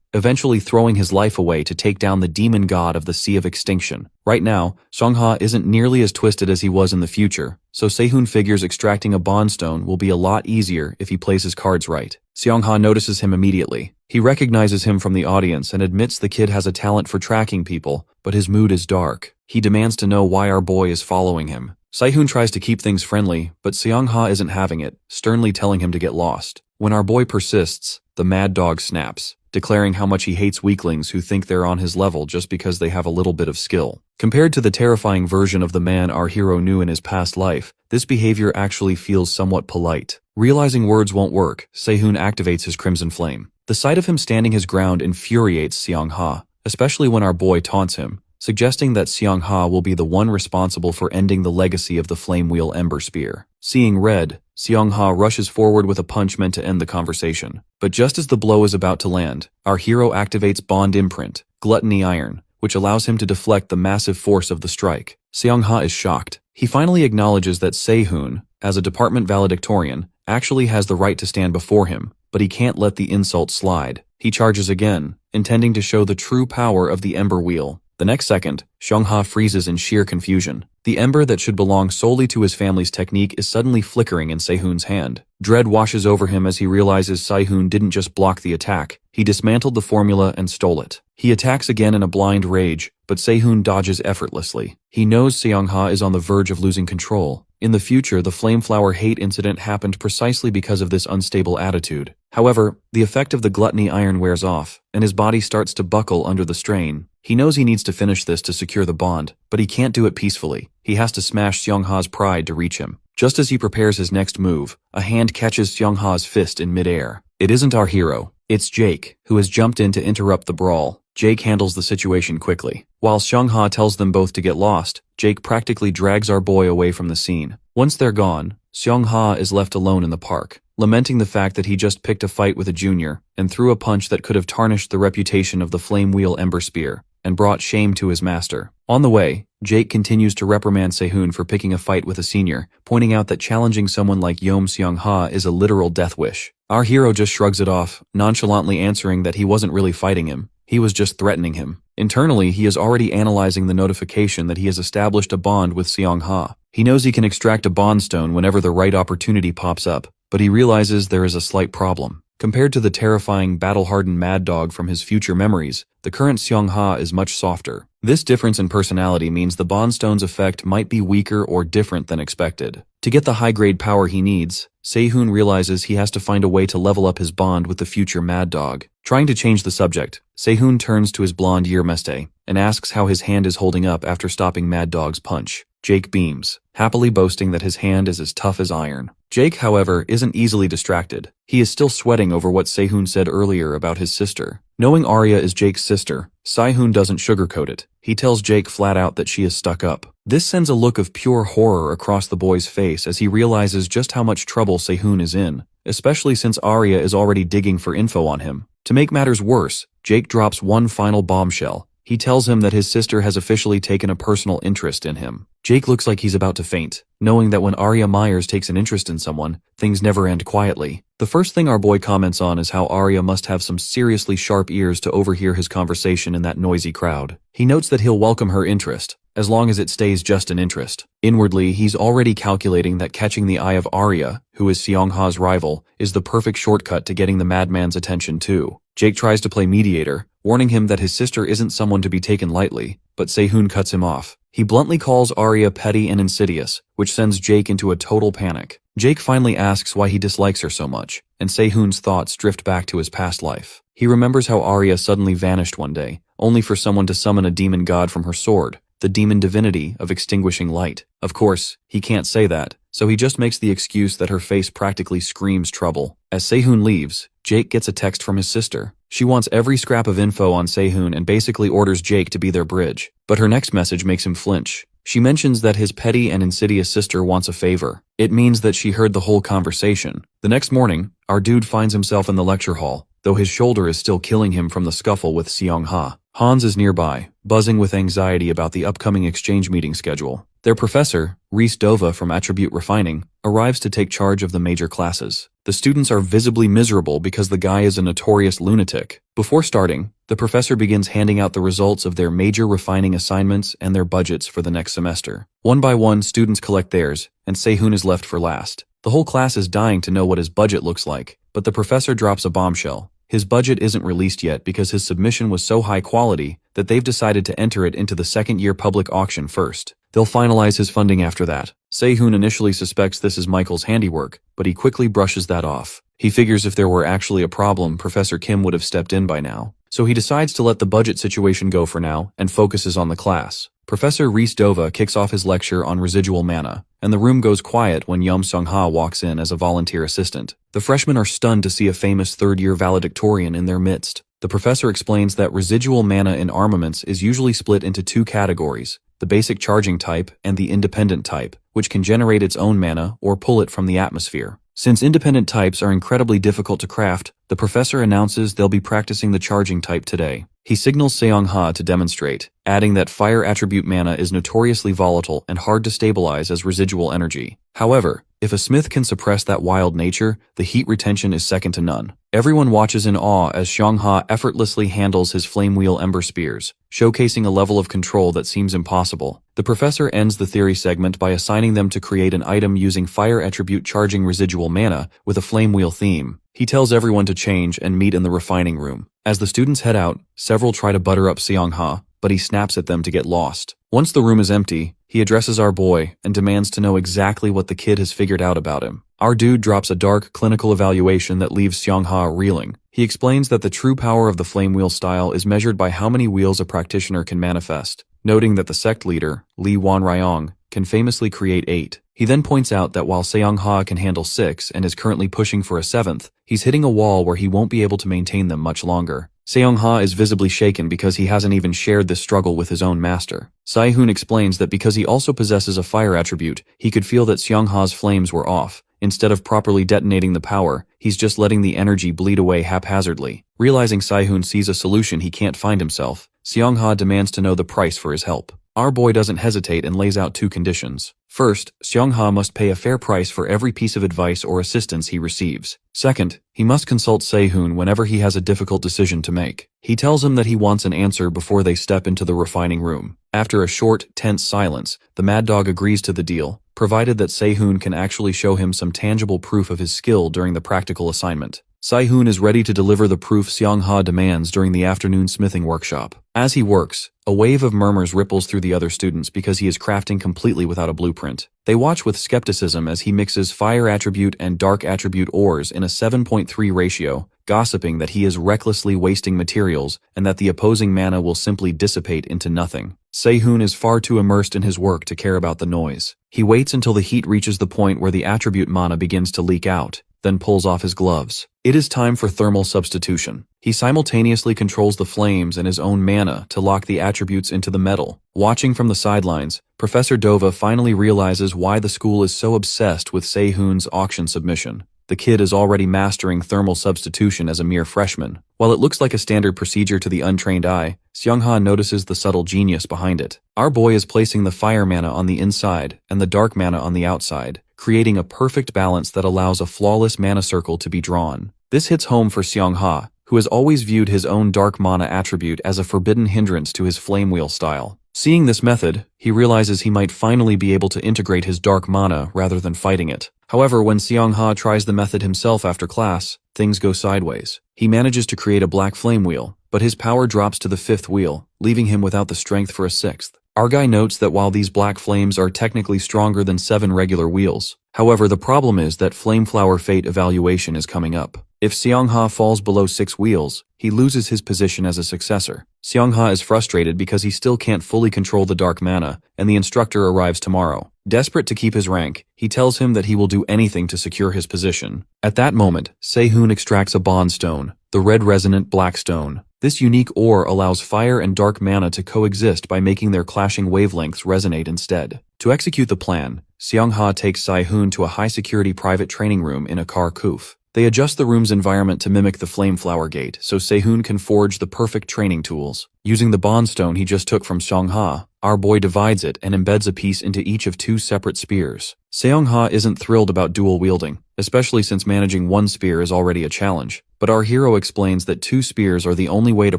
A: eventually throwing his life away to take down the demon god of the Sea of Extinction. Right now, Seong-ha isn't nearly as twisted as he was in the future, so Sae-hoon figures extracting a bond stone will be a lot easier if he plays his cards right. Seong-ha notices him immediately. He recognizes him from the audience and admits the kid has a talent for tracking people, but his mood is dark. He demands to know why our boy is following him. Sae-hoon tries to keep things friendly, but Seong-ha isn't having it, sternly telling him to get lost. When our boy persists, the Mad Dog snaps, declaring how much he hates weaklings who think they're on his level just because they have a little bit of skill. Compared to the terrifying version of the man our hero knew in his past life, this behavior actually feels somewhat polite. Realizing words won't work, Sae-hoon activates his Crimson Flame. The sight of him standing his ground infuriates Seong-ha, especially when our boy taunts him, suggesting that Seong-ha will be the one responsible for ending the legacy of the Flame Wheel Ember Spear. Seeing red, Seong-ha rushes forward with a punch meant to end the conversation. But just as the blow is about to land, our hero activates Bond Imprint, Gluttony Iron, which allows him to deflect the massive force of the strike. Seong-ha is shocked. He finally acknowledges that Sae-hoon, as a department valedictorian, actually has the right to stand before him, but he can't let the insult slide. He charges again, intending to show the true power of the Ember Wheel. The next second, Seong-ha freezes in sheer confusion. The ember that should belong solely to his family's technique is suddenly flickering in Sae-hoon's hand. Dread washes over him as he realizes Sae-hoon didn't just block the attack, he dismantled the formula and stole it. He attacks again in a blind rage, but Sae-hoon dodges effortlessly. He knows Seong-ha is on the verge of losing control. In the future, the Flameflower hate incident happened precisely because of this unstable attitude. However, the effect of the Gluttony Iron wears off, and his body starts to buckle under the strain. He knows he needs to finish this to secure the bond, but he can't do it peacefully. He has to smash Seong-ha's pride to reach him. Just as he prepares his next move, a hand catches Seong-ha's fist in midair. It isn't our hero. It's Jake, who has jumped in to interrupt the brawl. Jake handles the situation quickly. While Seong-ha tells them both to get lost, Jake practically drags our boy away from the scene. Once they're gone, Seong-ha is left alone in the park, lamenting the fact that he just picked a fight with a junior and threw a punch that could have tarnished the reputation of the Flame Wheel Ember Spear and brought shame to his master. On the way, Jake continues to reprimand Sae-hoon for picking a fight with a senior, pointing out that challenging someone like Yeom Seong-ha is a literal death wish. Our hero just shrugs it off, nonchalantly answering that he wasn't really fighting him. He was just threatening him. Internally, he is already analyzing the notification that he has established a bond with Seong-ha. He knows he can extract a bond stone whenever the right opportunity pops up, but he realizes there is a slight problem. Compared to the terrifying, battle-hardened Mad Dog from his future memories, the current Seong-ha is much softer. This difference in personality means the bond stone's effect might be weaker or different than expected. To get the high-grade power he needs, Sae-hoon realizes he has to find a way to level up his bond with the future Mad Dog. Trying to change the subject, Sae-hoon turns to his blonde Yearmeste and asks how his hand is holding up after stopping Mad Dog's punch. Jake beams, happily boasting that his hand is as tough as iron. Jake, however, isn't easily distracted. He is still sweating over what Sae-hoon said earlier about his sister. Knowing Arya is Jake's sister, Sae-hoon doesn't sugarcoat it. He tells Jake flat out that she is stuck up. This sends a look of pure horror across the boy's face as he realizes just how much trouble Sae-hoon is in, especially since Arya is already digging for info on him. To make matters worse, Jake drops one final bombshell. He tells him that his sister has officially taken a personal interest in him. Jake looks like he's about to faint, knowing that when Arya Myers takes an interest in someone, things never end quietly. The first thing our boy comments on is how Arya must have some seriously sharp ears to overhear his conversation in that noisy crowd. He notes that he'll welcome her interest, as long as it stays just an interest. Inwardly, he's already calculating that catching the eye of Arya, who is Seong-ha's rival, is the perfect shortcut to getting the madman's attention too. Jake tries to play mediator, warning him that his sister isn't someone to be taken lightly, but Sehun cuts him off. He bluntly calls Arya petty and insidious, which sends Jake into a total panic. Jake finally asks why he dislikes her so much, and Sehun's thoughts drift back to his past life. He remembers how Arya suddenly vanished one day, only for someone to summon a demon god from her sword, the demon divinity of extinguishing light. Of course, he can't say that, so he just makes the excuse that her face practically screams trouble. As Sehun leaves, Jake gets a text from his sister. She wants every scrap of info on Sehun and basically orders Jake to be their bridge. But her next message makes him flinch. She mentions that his petty and insidious sister wants a favor. It means that she heard the whole conversation. The next morning, our dude finds himself in the lecture hall, though his shoulder is still killing him from the scuffle with Seong-ha. Hans is nearby, buzzing with anxiety about the upcoming exchange meeting schedule. Their professor, Reese Dova from Attribute Refining, arrives to take charge of the major classes. The students are visibly miserable because the guy is a notorious lunatic. Before starting, the professor begins handing out the results of their major refining assignments and their budgets for the next semester. One by one, students collect theirs, and Sehun is left for last. The whole class is dying to know what his budget looks like, but the professor drops a bombshell. His budget isn't released yet because his submission was so high quality that they've decided to enter it into the second-year public auction first. They'll finalize his funding after that. Sehun initially suspects this is Michael's handiwork, but he quickly brushes that off. He figures if there were actually a problem, Professor Kim would have stepped in by now. So he decides to let the budget situation go for now and focuses on the class. Professor Reese Dova kicks off his lecture on residual mana, and the room goes quiet when Yum Sung-ha walks in as a volunteer assistant. The freshmen are stunned to see a famous third-year valedictorian in their midst. The professor explains that residual mana in armaments is usually split into two categories, the basic charging type and the independent type, which can generate its own mana or pull it from the atmosphere. Since independent types are incredibly difficult to craft, the professor announces they'll be practicing the charging type today. He signals Seong-ha to demonstrate, adding that fire attribute mana is notoriously volatile and hard to stabilize as residual energy. However, if a smith can suppress that wild nature, the heat retention is second to none. Everyone watches in awe as Seong-ha effortlessly handles his flame wheel ember spears, showcasing a level of control that seems impossible. The professor ends the theory segment by assigning them to create an item using fire attribute charging residual mana with a flame wheel theme. He tells everyone to change and meet in the refining room. As the students head out, several try to butter up Seong-ha, but he snaps at them to get lost. Once the room is empty, he addresses our boy and demands to know exactly what the kid has figured out about him. Our dude drops a dark clinical evaluation that leaves Seong-ha reeling. He explains that the true power of the flame wheel style is measured by how many wheels a practitioner can manifest, noting that the sect leader, Lee Wanryong, can famously create 8. He then points out that while Seong-ha can handle 6 and is currently pushing for a 7th, he's hitting a wall where he won't be able to maintain them much longer. Seong-ha is visibly shaken because he hasn't even shared this struggle with his own master. Sehun explains that because he also possesses a fire attribute, he could feel that Seong-ha's flames were off. Instead of properly detonating the power, he's just letting the energy bleed away haphazardly. Realizing Sehun sees a solution he can't find himself, Seong-ha demands to know the price for his help. Our boy doesn't hesitate and lays out 2 conditions. First, Seong-ha must pay a fair price for every piece of advice or assistance he receives. Second, he must consult Sehun whenever he has a difficult decision to make. He tells him that he wants an answer before they step into the refining room. After a short, tense silence, the Mad Dog agrees to the deal, provided that Sehun can actually show him some tangible proof of his skill during the practical assignment. Sehun is ready to deliver the proof Seong-ha demands during the afternoon smithing workshop. As he works, a wave of murmurs ripples through the other students because he is crafting completely without a blueprint. They watch with skepticism as he mixes fire attribute and dark attribute ores in a 7.3 ratio, gossiping that he is recklessly wasting materials and that the opposing mana will simply dissipate into nothing. Sehun is far too immersed in his work to care about the noise. He waits until the heat reaches the point where the attribute mana begins to leak out, then pulls off his gloves. It is time for thermal substitution. He simultaneously controls the flames and his own mana to lock the attributes into the metal. Watching from the sidelines, Professor Dova finally realizes why the school is so obsessed with Sehun's auction submission. the kid is already mastering thermal substitution as a mere freshman. While it looks like a standard procedure to the untrained eye, Seong-ha notices the subtle genius behind it. Our boy is placing the fire mana on the inside and the dark mana on the outside, creating a perfect balance that allows a flawless mana circle to be drawn. This hits home for Seong-ha, who has always viewed his own dark mana attribute as a forbidden hindrance to his flame wheel style. Seeing this method, he realizes he might finally be able to integrate his dark mana rather than fighting it. However, when Seong-ha tries the method himself after class, things go sideways. He manages to create a black flame wheel, but his power drops to the 5th wheel, leaving him without the strength for a 6th. Our guy notes that while these black flames are technically stronger than 7 regular wheels, however, the problem is that Flameflower Fate evaluation is coming up. If Seong-ha falls below 6 wheels, he loses his position as a successor. Seong-ha is frustrated because he still can't fully control the dark mana, and the instructor arrives tomorrow. Desperate to keep his rank, he tells him that he will do anything to secure his position. At that moment, Se-hoon extracts a bond stone, the red resonant black stone. This unique ore allows fire and dark mana to coexist by making their clashing wavelengths resonate instead. To execute the plan, Seong-ha takes Se-hoon to a high-security private training room in a car coupe. They adjust the room's environment to mimic the Flameflower Gate so Se-hoon can forge the perfect training tools. Using the bond stone he just took from Seong-ha, our boy divides it and embeds a piece into each of 2 separate spears. Seong-ha isn't thrilled about dual wielding, especially since managing 1 spear is already a challenge. But our hero explains that 2 spears are the only way to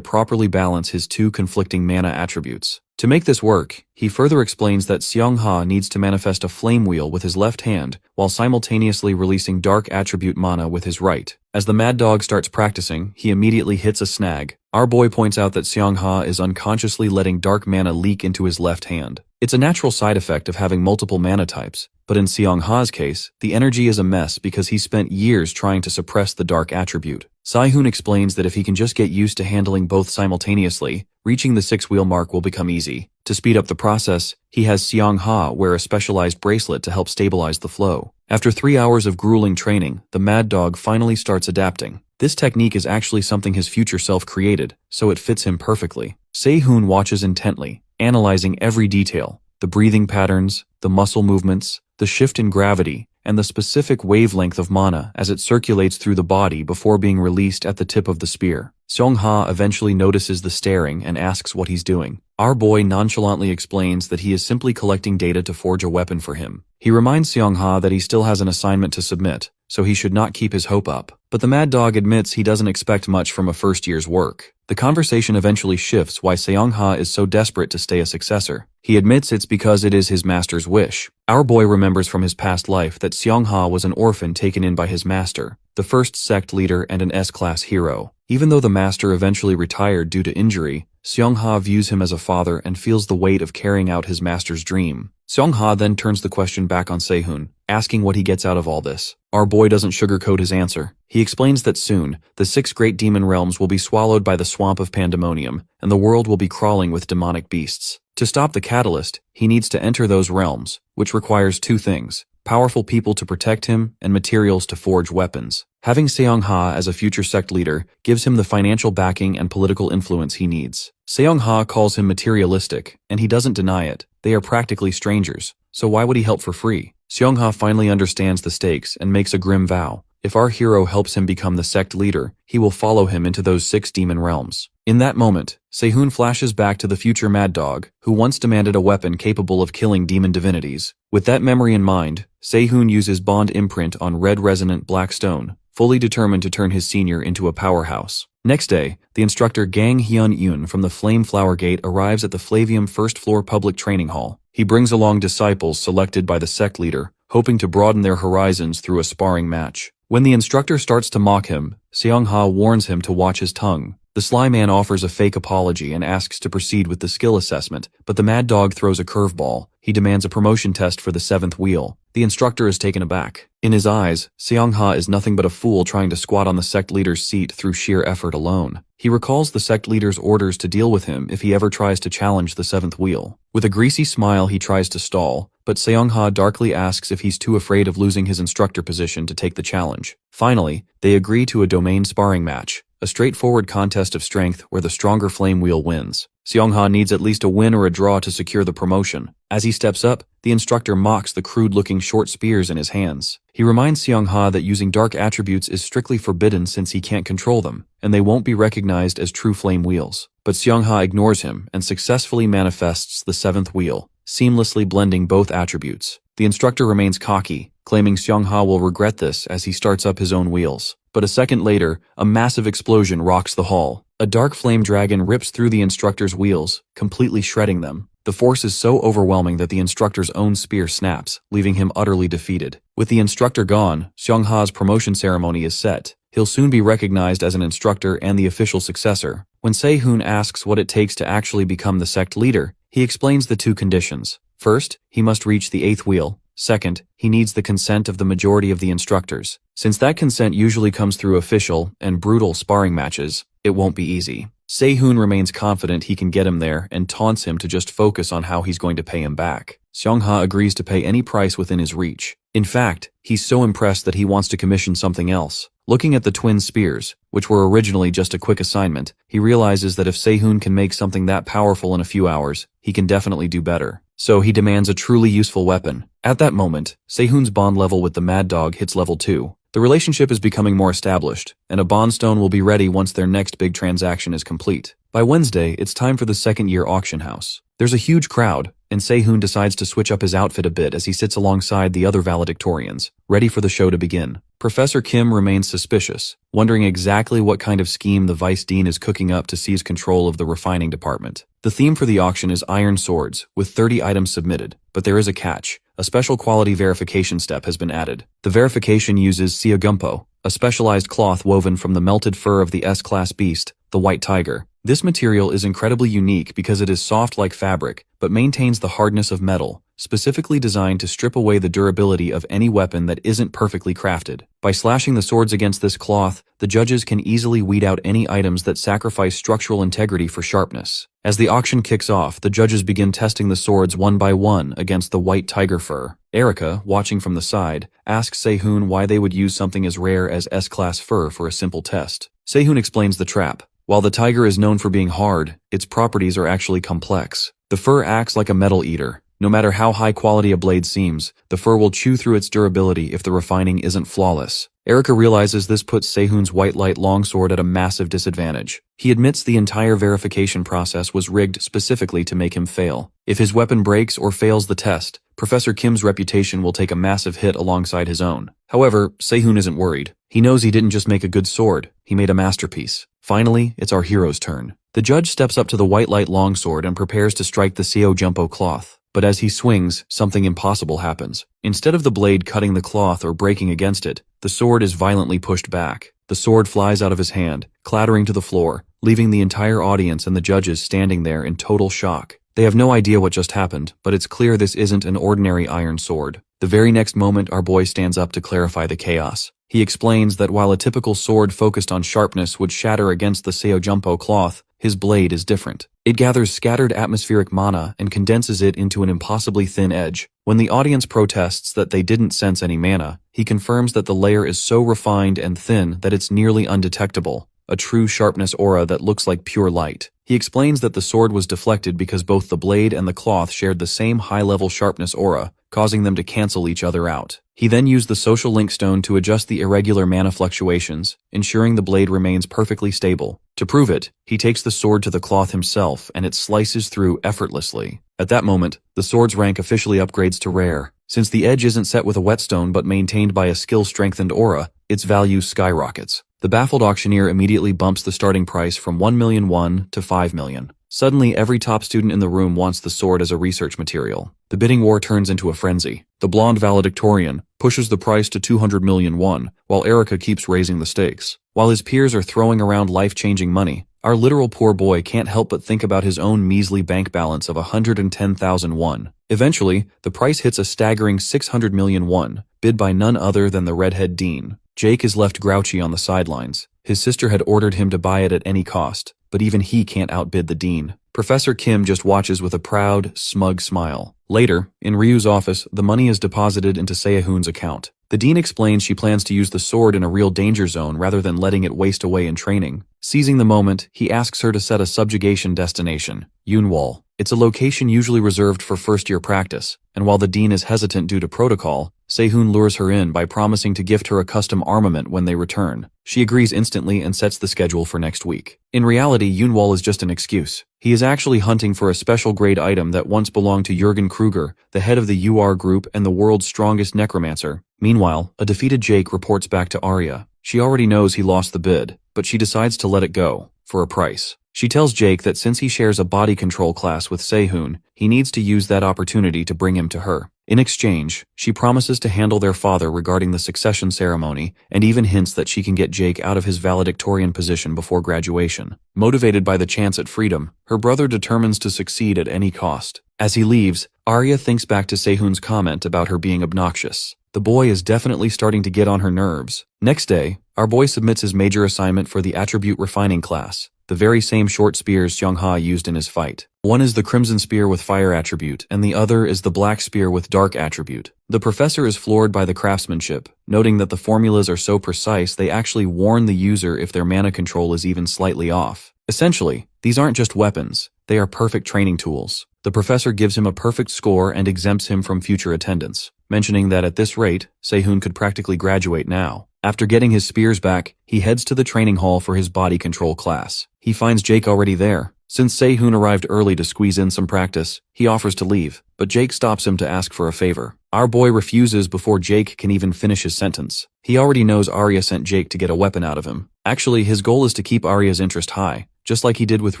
A: properly balance his 2 conflicting mana attributes. To make this work, he further explains that Seong-ha needs to manifest a flame wheel with his left hand while simultaneously releasing dark attribute mana with his right. As the mad dog starts practicing, he immediately hits a snag. Our boy points out that Seong-ha is unconsciously letting dark mana leak into his left hand. It's a natural side effect of having multiple mana types, but in Seong-ha's case, the energy is a mess because he spent years trying to suppress the dark attribute. Se-hoon explains that if he can just get used to handling both simultaneously, reaching the 6-wheel mark will become easy. To speed up the process, he has Seong-ha wear a specialized bracelet to help stabilize the flow. After 3 hours of grueling training, the mad dog finally starts adapting. This technique is actually something his future self created, so it fits him perfectly. Se-hoon watches intently, analyzing every detail, the breathing patterns, the muscle movements, the shift in gravity, and the specific wavelength of mana as it circulates through the body before being released at the tip of the spear. Seong-ha eventually notices the staring and asks what he's doing. Our boy nonchalantly explains that he is simply collecting data to forge a weapon for him. He reminds Seong-ha that he still has an assignment to submit, so he should not keep his hope up. But the mad dog admits he doesn't expect much from a first year's work. The conversation eventually shifts why Seong-ha is so desperate to stay a successor. He admits it's because it is his master's wish. Our boy remembers from his past life that Seong-ha was an orphan taken in by his master, the first sect leader and an S-class hero. Even though the master eventually retired due to injury, Seong-ha views him as a father and feels the weight of carrying out his master's dream. Seong-ha then turns the question back on Se-hoon, asking what he gets out of all this. Our boy doesn't sugarcoat his answer. He explains that soon, the 6 great demon realms will be swallowed by the swamp of pandemonium, and the world will be crawling with demonic beasts. To stop the catalyst, he needs to enter those realms, which requires 2 things: powerful people to protect him and materials to forge weapons. Having Seong-ha as a future sect leader gives him the financial backing and political influence he needs. Seong-ha calls him materialistic, and he doesn't deny it. They are practically strangers, so why would he help for free? Seong-ha finally understands the stakes and makes a grim vow. If our hero helps him become the sect leader, he will follow him into those 6 demon realms. In that moment, Se-hoon flashes back to the future mad dog, who once demanded a weapon capable of killing demon divinities. With that memory in mind, Se-hoon uses bond imprint on red resonant black stone, fully determined to turn his senior into a powerhouse. Next day, the instructor Gang Hyun-yoon from the Flameflower Gate arrives at the Flavium first floor public training hall. He brings along disciples selected by the sect leader, hoping to broaden their horizons through a sparring match. When the instructor starts to mock him, Seong-ha warns him to watch his tongue. The sly man offers a fake apology and asks to proceed with the skill assessment, but the mad dog throws a curveball. He demands a promotion test for the 7th wheel. The instructor is taken aback. In his eyes, Seong-ha is nothing but a fool trying to squat on the sect leader's seat through sheer effort alone. He recalls the sect leader's orders to deal with him if he ever tries to challenge the 7th wheel. With a greasy smile he tries to stall, but Seong-ha darkly asks if he's too afraid of losing his instructor position to take the challenge. Finally, they agree to a domain sparring match, a straightforward contest of strength where the stronger flame wheel wins. Seong-ha needs at least a win or a draw to secure the promotion. As he steps up, the instructor mocks the crude-looking short spears in his hands. He reminds Seong-ha that using dark attributes is strictly forbidden since he can't control them, and they won't be recognized as true flame wheels. But Seong-ha ignores him and successfully manifests the seventh wheel, seamlessly blending both attributes. The instructor remains cocky, claiming Seong-ha will regret this as he starts up his own wheels. But a second later, a massive explosion rocks the hall. A dark flame dragon rips through the instructor's wheels, completely shredding them. The force is so overwhelming that the instructor's own spear snaps, leaving him utterly defeated. With the instructor gone, Seong-ha's promotion ceremony is set. He'll soon be recognized as an instructor and the official successor. When Se-hoon asks what it takes to actually become the sect leader, he explains the two conditions. First, he must reach the eighth wheel. Second, he needs the consent of the majority of the instructors. Since that consent usually comes through official and brutal sparring matches, it won't be easy. Se-hoon remains confident he can get him there and taunts him to just focus on how he's going to pay him back. Seong-ha agrees to pay any price within his reach. In fact, he's so impressed that he wants to commission something else. Looking at the twin spears, which were originally just a quick assignment, he realizes that if Se-hoon can make something that powerful in a few hours, he can definitely do better. So he demands a truly useful weapon. At that moment, Se-hoon's bond level with the Mad Dog hits level 2. The relationship is becoming more established, and a bond stone will be ready once their next big transaction is complete. By Wednesday, it's time for the second-year auction house. There's a huge crowd, and Se-hoon decides to switch up his outfit a bit as he sits alongside the other valedictorians, ready for the show to begin. Professor Kim remains suspicious, wondering exactly what kind of scheme the Vice Dean is cooking up to seize control of the refining department. The theme for the auction is iron swords, with 30 items submitted, but there is a catch. A special quality verification step has been added. The verification uses seogumpo, a specialized cloth woven from the melted fur of the S-class beast, the white tiger. This material is incredibly unique because it is soft like fabric, but maintains the hardness of metal, specifically designed to strip away the durability of any weapon that isn't perfectly crafted. By slashing the swords against this cloth, the judges can easily weed out any items that sacrifice structural integrity for sharpness. As the auction kicks off, the judges begin testing the swords one by one against the white tiger fur. Erica, watching from the side, asks Se-hoon why they would use something as rare as S-class fur for a simple test. Se-hoon explains the trap. While the tiger is known for being hard, its properties are actually complex. The fur acts like a metal eater. No matter how high quality a blade seems, the fur will chew through its durability if the refining isn't flawless. Erica realizes this puts Se-hoon's white light longsword at a massive disadvantage. He admits the entire verification process was rigged specifically to make him fail. If his weapon breaks or fails the test, Professor Kim's reputation will take a massive hit alongside his own. However, Se-hoon isn't worried. He knows he didn't just make a good sword, he made a masterpiece. Finally, it's our hero's turn. The judge steps up to the white light longsword and prepares to strike the Seo-jumpo cloth. But as he swings, something impossible happens. Instead of the blade cutting the cloth or breaking against it, the sword is violently pushed back. The sword flies out of his hand, clattering to the floor, leaving the entire audience and the judges standing there in total shock. They have no idea what just happened, but it's clear this isn't an ordinary iron sword. The very next moment, our boy stands up to clarify the chaos. He explains that while a typical sword focused on sharpness would shatter against the Seo-jumpo cloth, his blade is different. It gathers scattered atmospheric mana and condenses it into an impossibly thin edge. When the audience protests that they didn't sense any mana, he confirms that the layer is so refined and thin that it's nearly undetectable, a true sharpness aura that looks like pure light. He explains that the sword was deflected because both the blade and the cloth shared the same high-level sharpness aura, causing them to cancel each other out. He then used the social link stone to adjust the irregular mana fluctuations, ensuring the blade remains perfectly stable. To prove it, he takes the sword to the cloth himself and it slices through effortlessly. At that moment, the sword's rank officially upgrades to rare. Since the edge isn't set with a whetstone but maintained by a skill-strengthened aura, its value skyrockets. The baffled auctioneer immediately bumps the starting price from 1 million won to 5 million. Suddenly, every top student in the room wants the sword as a research material. The bidding war turns into a frenzy. The blonde valedictorian pushes the price to 200 million won, while Erica keeps raising the stakes. While his peers are throwing around life-changing money, our literal poor boy can't help but think about his own measly bank balance of 110,000 won. Eventually, the price hits a staggering 600 million won, bid by none other than the redhead dean. Jake is left grouchy on the sidelines. His sister had ordered him to buy it at any cost, but even he can't outbid the dean. Professor Kim just watches with a proud, smug smile. Later, in Ryu's office, the money is deposited into Se-hoon's account. The dean explains she plans to use the sword in a real danger zone rather than letting it waste away in training. Seizing the moment, he asks her to set a subjugation destination, Yunwall. It's a location usually reserved for first-year practice, and while the dean is hesitant due to protocol, Sehun lures her in by promising to gift her a custom armament when they return. She agrees instantly and sets the schedule for next week. In reality, Yunwall is just an excuse. He is actually hunting for a special grade item that once belonged to Jürgen Kruger, the head of the UR group and the world's strongest necromancer. Meanwhile, a defeated Jake reports back to Arya. She already knows he lost the bid, but she decides to let it go, for a price. She tells Jake that since he shares a body control class with Sehun, he needs to use that opportunity to bring him to her. In exchange, she promises to handle their father regarding the succession ceremony and even hints that she can get Jake out of his valedictorian position before graduation. Motivated by the chance at freedom, her brother determines to succeed at any cost. As he leaves, Arya thinks back to Sehun's comment about her being obnoxious. The boy is definitely starting to get on her nerves. Next day, our boy submits his major assignment for the attribute refining class, the very same short spears Xiongha used in his fight. One is the crimson spear with fire attribute, and the other is the black spear with dark attribute. The professor is floored by the craftsmanship, noting that the formulas are so precise they actually warn the user if their mana control is even slightly off. Essentially, these aren't just weapons, they are perfect training tools. The professor gives him a perfect score and exempts him from future attendance, mentioning that at this rate, Sehun could practically graduate now. After getting his spears back, he heads to the training hall for his body control class. He finds Jake already there. Since Sehun arrived early to squeeze in some practice, he offers to leave, but Jake stops him to ask for a favor. Our boy refuses before Jake can even finish his sentence. He already knows Arya sent Jake to get a weapon out of him. Actually, his goal is to keep Arya's interest high, just like he did with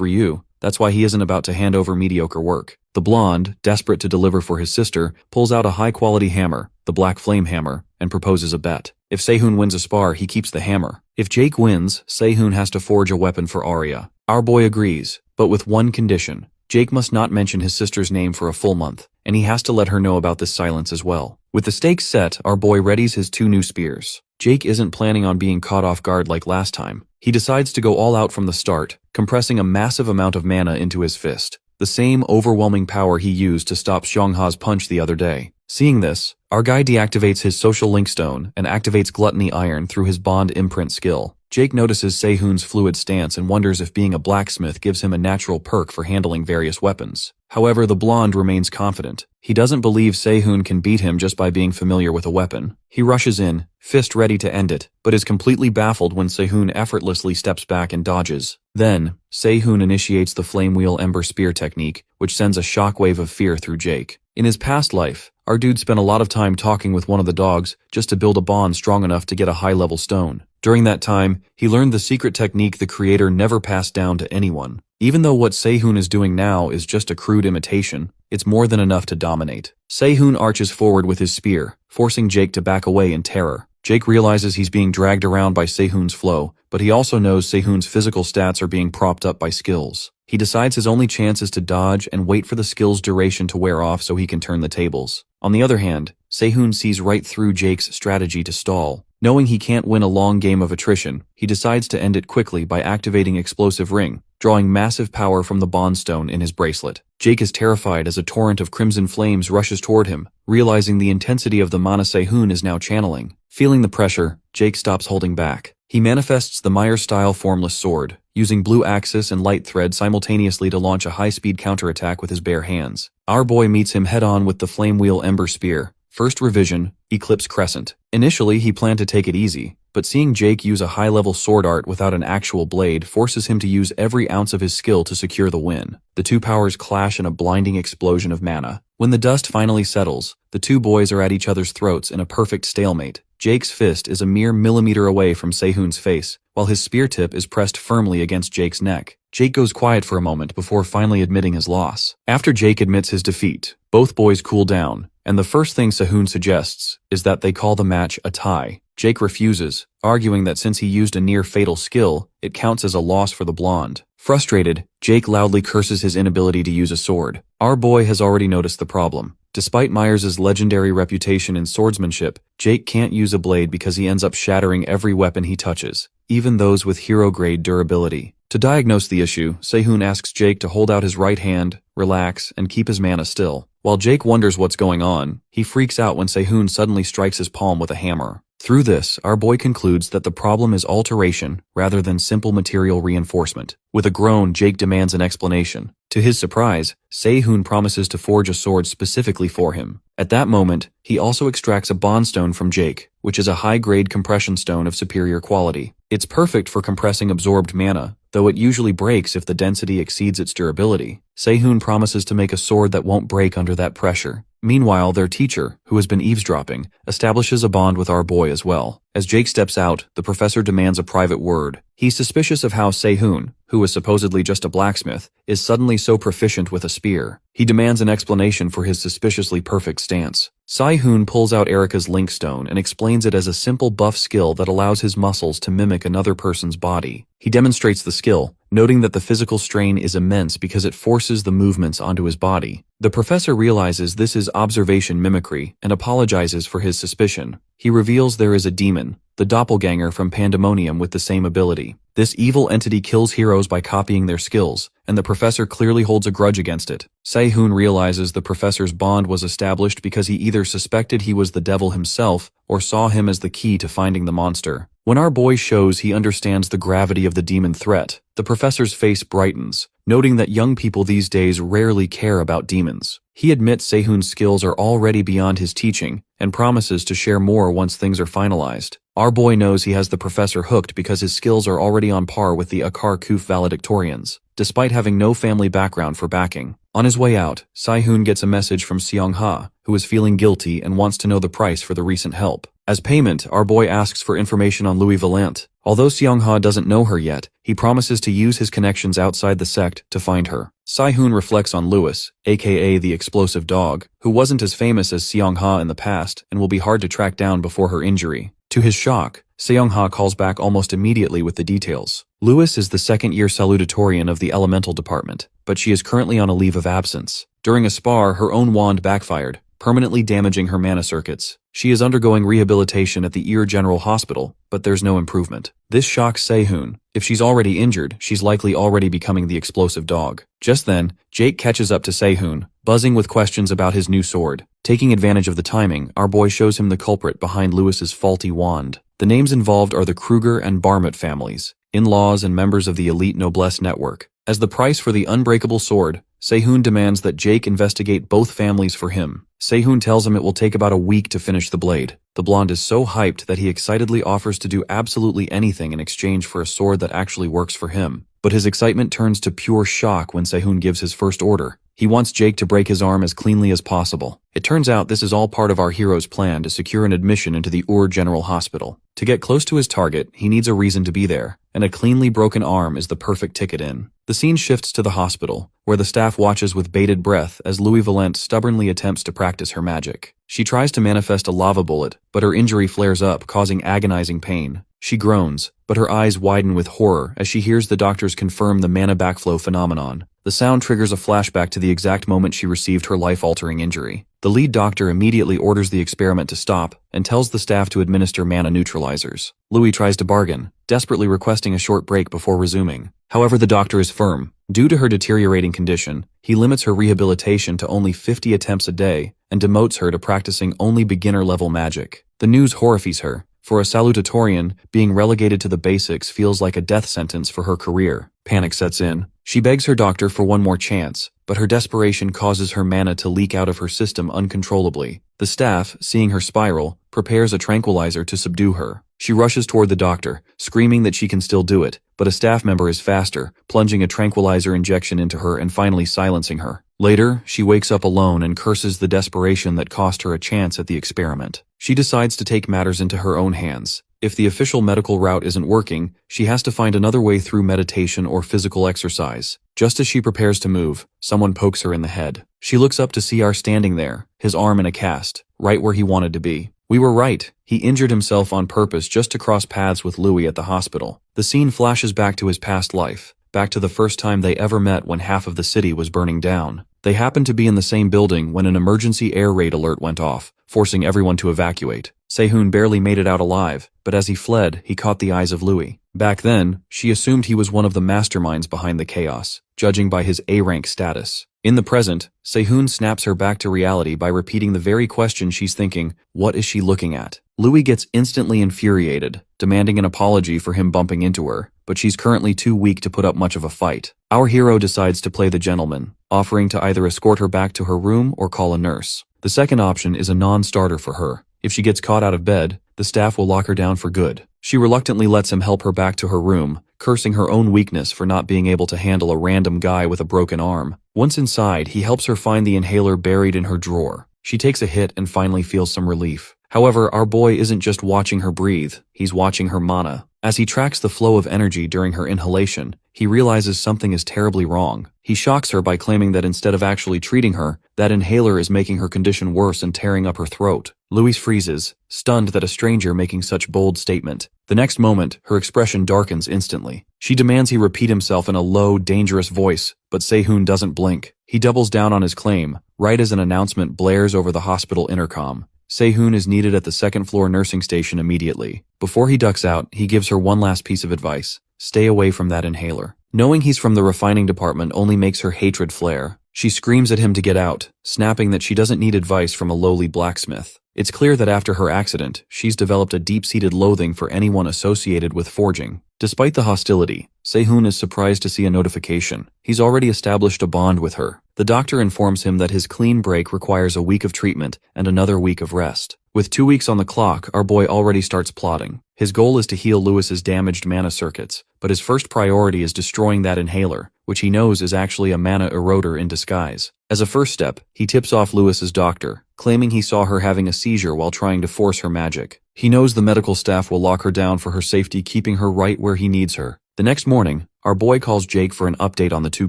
A: Ryu. That's why he isn't about to hand over mediocre work. The blonde, desperate to deliver for his sister, pulls out a high-quality hammer, the Black Flame Hammer, and proposes a bet. If Sehun wins a spar, he keeps the hammer. If Jake wins, Sehun has to forge a weapon for Arya. Our boy agrees, but with one condition. Jake must not mention his sister's name for a full month, and he has to let her know about this silence as well. With the stakes set, our boy readies his 2 new spears. Jake isn't planning on being caught off guard like last time. He decides to go all out from the start, compressing a massive amount of mana into his fist, the same overwhelming power he used to stop Xiongha's punch the other day. Seeing this, our guy deactivates his social link stone and activates Gluttony Iron through his bond imprint skill. Jake notices Sehun's fluid stance and wonders if being a blacksmith gives him a natural perk for handling various weapons. However, the blonde remains confident. He doesn't believe Sehun can beat him just by being familiar with a weapon. He rushes in, fist ready to end it, but is completely baffled when Sehun effortlessly steps back and dodges. Then, Sehun initiates the Flame Wheel Ember Spear technique, which sends a shockwave of fear through Jake. In his past life, our dude spent a lot of time talking with one of the dogs just to build a bond strong enough to get a high-level stone. During that time, he learned the secret technique the creator never passed down to anyone. Even though what Sehun is doing now is just a crude imitation, it's more than enough to dominate. Sehun arches forward with his spear, forcing Jake to back away in terror. Jake realizes he's being dragged around by Sehun's flow, but he also knows Sehun's physical stats are being propped up by skills. He decides his only chance is to dodge and wait for the skill's duration to wear off so he can turn the tables. On the other hand, Sehun sees right through Jake's strategy to stall. Knowing he can't win a long game of attrition, he decides to end it quickly by activating Explosive Ring, drawing massive power from the bond stone in his bracelet. Jake is terrified as a torrent of crimson flames rushes toward him, realizing the intensity of the mana Sehun is now channeling. Feeling the pressure, Jake stops holding back. He manifests the Meyer-style formless sword, using blue axis and light thread simultaneously to launch a high-speed counterattack with his bare hands. Our boy meets him head-on with the Flame Wheel Ember Spear. First revision, Eclipse Crescent. Initially, he planned to take it easy, but seeing Jake use a high-level sword art without an actual blade forces him to use every ounce of his skill to secure the win. The two powers clash in a blinding explosion of mana. When the dust finally settles, the two boys are at each other's throats in a perfect stalemate. Jake's fist is a mere millimeter away from Sehun's face, while his spear tip is pressed firmly against Jake's neck. Jake goes quiet for a moment before finally admitting his loss. After Jake admits his defeat, both boys cool down, and the first thing Sehun suggests is that they call the match a tie. Jake refuses, arguing that since he used a near-fatal skill, it counts as a loss for the blonde. Frustrated, Jake loudly curses his inability to use a sword. Our boy has already noticed the problem. Despite Myers' legendary reputation in swordsmanship, Jake can't use a blade because he ends up shattering every weapon he touches, even those with hero-grade durability. To diagnose the issue, Sehun asks Jake to hold out his right hand, relax, and keep his mana still. While Jake wonders what's going on, he freaks out when Sehun suddenly strikes his palm with a hammer. Through this, our boy concludes that the problem is alteration rather than simple material reinforcement. With a groan, Jake demands an explanation. To his surprise, Sehun promises to forge a sword specifically for him. At that moment, he also extracts a bond stone from Jake, which is a high-grade compression stone of superior quality. It's perfect for compressing absorbed mana, though it usually breaks if the density exceeds its durability. Sehun promises to make a sword that won't break under that pressure. Meanwhile, their teacher, who has been eavesdropping, establishes a bond with our boy as well. As Jake steps out, the professor demands a private word. He's suspicious of how Sehun, who was supposedly just a blacksmith, is suddenly so proficient with a spear. He demands an explanation for his suspiciously perfect stance. Sehun pulls out Erika's link stone and explains it as a simple buff skill that allows his muscles to mimic another person's body. He demonstrates the skill, noting that the physical strain is immense because it forces the movements onto his body. The professor realizes this is observation mimicry and apologizes for his suspicion. He reveals there is a demon, the doppelganger from Pandemonium, with the same ability. This evil entity kills heroes by copying their skills, and the professor clearly holds a grudge against it. Sehun realizes the professor's bond was established because he either suspected he was the devil himself or saw him as the key to finding the monster. When our boy shows he understands the gravity of the demon threat, the professor's face brightens, noting that young people these days rarely care about demons. He admits Sehun's skills are already beyond his teaching and promises to share more once things are finalized. Our boy knows he has the professor hooked because his skills are already on par with the Akar Kuf valedictorians, despite having no family background for backing. On his way out, Sehun gets a message from Seong-ha, who is feeling guilty and wants to know the price for the recent help. As payment, our boy asks for information on Louis Valente. Although Seong-ha doesn't know her yet, he promises to use his connections outside the sect to find her. Sehun reflects on Louis, aka the explosive dog, who wasn't as famous as Seong-ha in the past and will be hard to track down before her injury. To his shock, Seong-ha calls back almost immediately with the details. Louis is the second-year salutatorian of the Elemental Department, but she is currently on a leave of absence. During a spar, her own wand backfired, permanently damaging her mana circuits. She is undergoing rehabilitation at the Ear General Hospital, but there's no improvement. This shocks Sehun. If she's already injured, she's likely already becoming the explosive dog. Just then, Jake catches up to Sehun, buzzing with questions about his new sword. Taking advantage of the timing, our boy shows him the culprit behind Louis's faulty wand. The names involved are the Kruger and Barmut families, in-laws and members of the elite noblesse network. As the price for the unbreakable sword, Sehun demands that Jake investigate both families for him. Sehun tells him it will take about a week to finish the blade. The blonde is so hyped that he excitedly offers to do absolutely anything in exchange for a sword that actually works for him. But his excitement turns to pure shock when Sehun gives his first order. He wants Jake to break his arm as cleanly as possible. It turns out this is all part of our hero's plan to secure an admission into the Ur General Hospital. To get close to his target, he needs a reason to be there, and a cleanly broken arm is the perfect ticket in. The scene shifts to the hospital, where the staff watches with bated breath as Louis Valente stubbornly attempts to practice her magic. She tries to manifest a lava bullet, but her injury flares up, causing agonizing pain. She groans, but her eyes widen with horror as she hears the doctors confirm the mana backflow phenomenon. The sound triggers a flashback to the exact moment she received her life-altering injury. The lead doctor immediately orders the experiment to stop and tells the staff to administer mana neutralizers. Louis tries to bargain, desperately requesting a short break before resuming. However, the doctor is firm. Due to her deteriorating condition, he limits her rehabilitation to only 50 attempts a day and demotes her to practicing only beginner-level magic. The news horrifies her. For a salutatorian, being relegated to the basics feels like a death sentence for her career. Panic sets in. She begs her doctor for one more chance, but her desperation causes her mana to leak out of her system uncontrollably. The staff, seeing her spiral, prepares a tranquilizer to subdue her. She rushes toward the doctor, screaming that she can still do it, but a staff member is faster, plunging a tranquilizer injection into her and finally silencing her. Later, she wakes up alone and curses the desperation that cost her a chance at the experiment. She decides to take matters into her own hands. If the official medical route isn't working, she has to find another way through meditation or physical exercise. Just as she prepares to move, someone pokes her in the head. She looks up to see R standing there, his arm in a cast, right where he wanted to be. We were right. He injured himself on purpose just to cross paths with Louis at the hospital. The scene flashes back to his past life, back to the first time they ever met when half of the city was burning down. They happened to be in the same building when an emergency air raid alert went off, forcing everyone to evacuate. Sehun barely made it out alive, but as he fled, he caught the eyes of Louis. Back then, she assumed he was one of the masterminds behind the chaos, judging by his A-rank status. In the present, Sehun snaps her back to reality by repeating the very question she's thinking, what is she looking at? Louis gets instantly infuriated, demanding an apology for him bumping into her, but she's currently too weak to put up much of a fight. Our hero decides to play the gentleman, offering to either escort her back to her room or call a nurse. The second option is a non-starter for her. If she gets caught out of bed, the staff will lock her down for good. She reluctantly lets him help her back to her room, cursing her own weakness for not being able to handle a random guy with a broken arm. Once inside, he helps her find the inhaler buried in her drawer. She takes a hit and finally feels some relief. However, our boy isn't just watching her breathe, he's watching her mana. As he tracks the flow of energy during her inhalation, he realizes something is terribly wrong. He shocks her by claiming that instead of actually treating her, that inhaler is making her condition worse and tearing up her throat. Louise freezes, stunned that a stranger making such bold statement. The next moment, her expression darkens instantly. She demands he repeat himself in a low, dangerous voice, but Sehun doesn't blink. He doubles down on his claim, right as an announcement blares over the hospital intercom. Sehun is needed at the second-floor nursing station immediately. Before he ducks out, he gives her one last piece of advice. Stay away from that inhaler. Knowing he's from the refining department only makes her hatred flare. She screams at him to get out, snapping that she doesn't need advice from a lowly blacksmith. It's clear that after her accident, she's developed a deep-seated loathing for anyone associated with forging. Despite the hostility, Sehun is surprised to see a notification. He's already established a bond with her. The doctor informs him that his clean break requires a week of treatment and another week of rest. With 2 weeks on the clock, our boy already starts plotting. His goal is to heal Lewis's damaged mana circuits, but his first priority is destroying that inhaler, which he knows is actually a mana eroder in disguise. As a first step, he tips off Lewis's doctor, claiming he saw her having a seizure while trying to force her magic. He knows the medical staff will lock her down for her safety, keeping her right where he needs her. The next morning, our boy calls Jake for an update on the two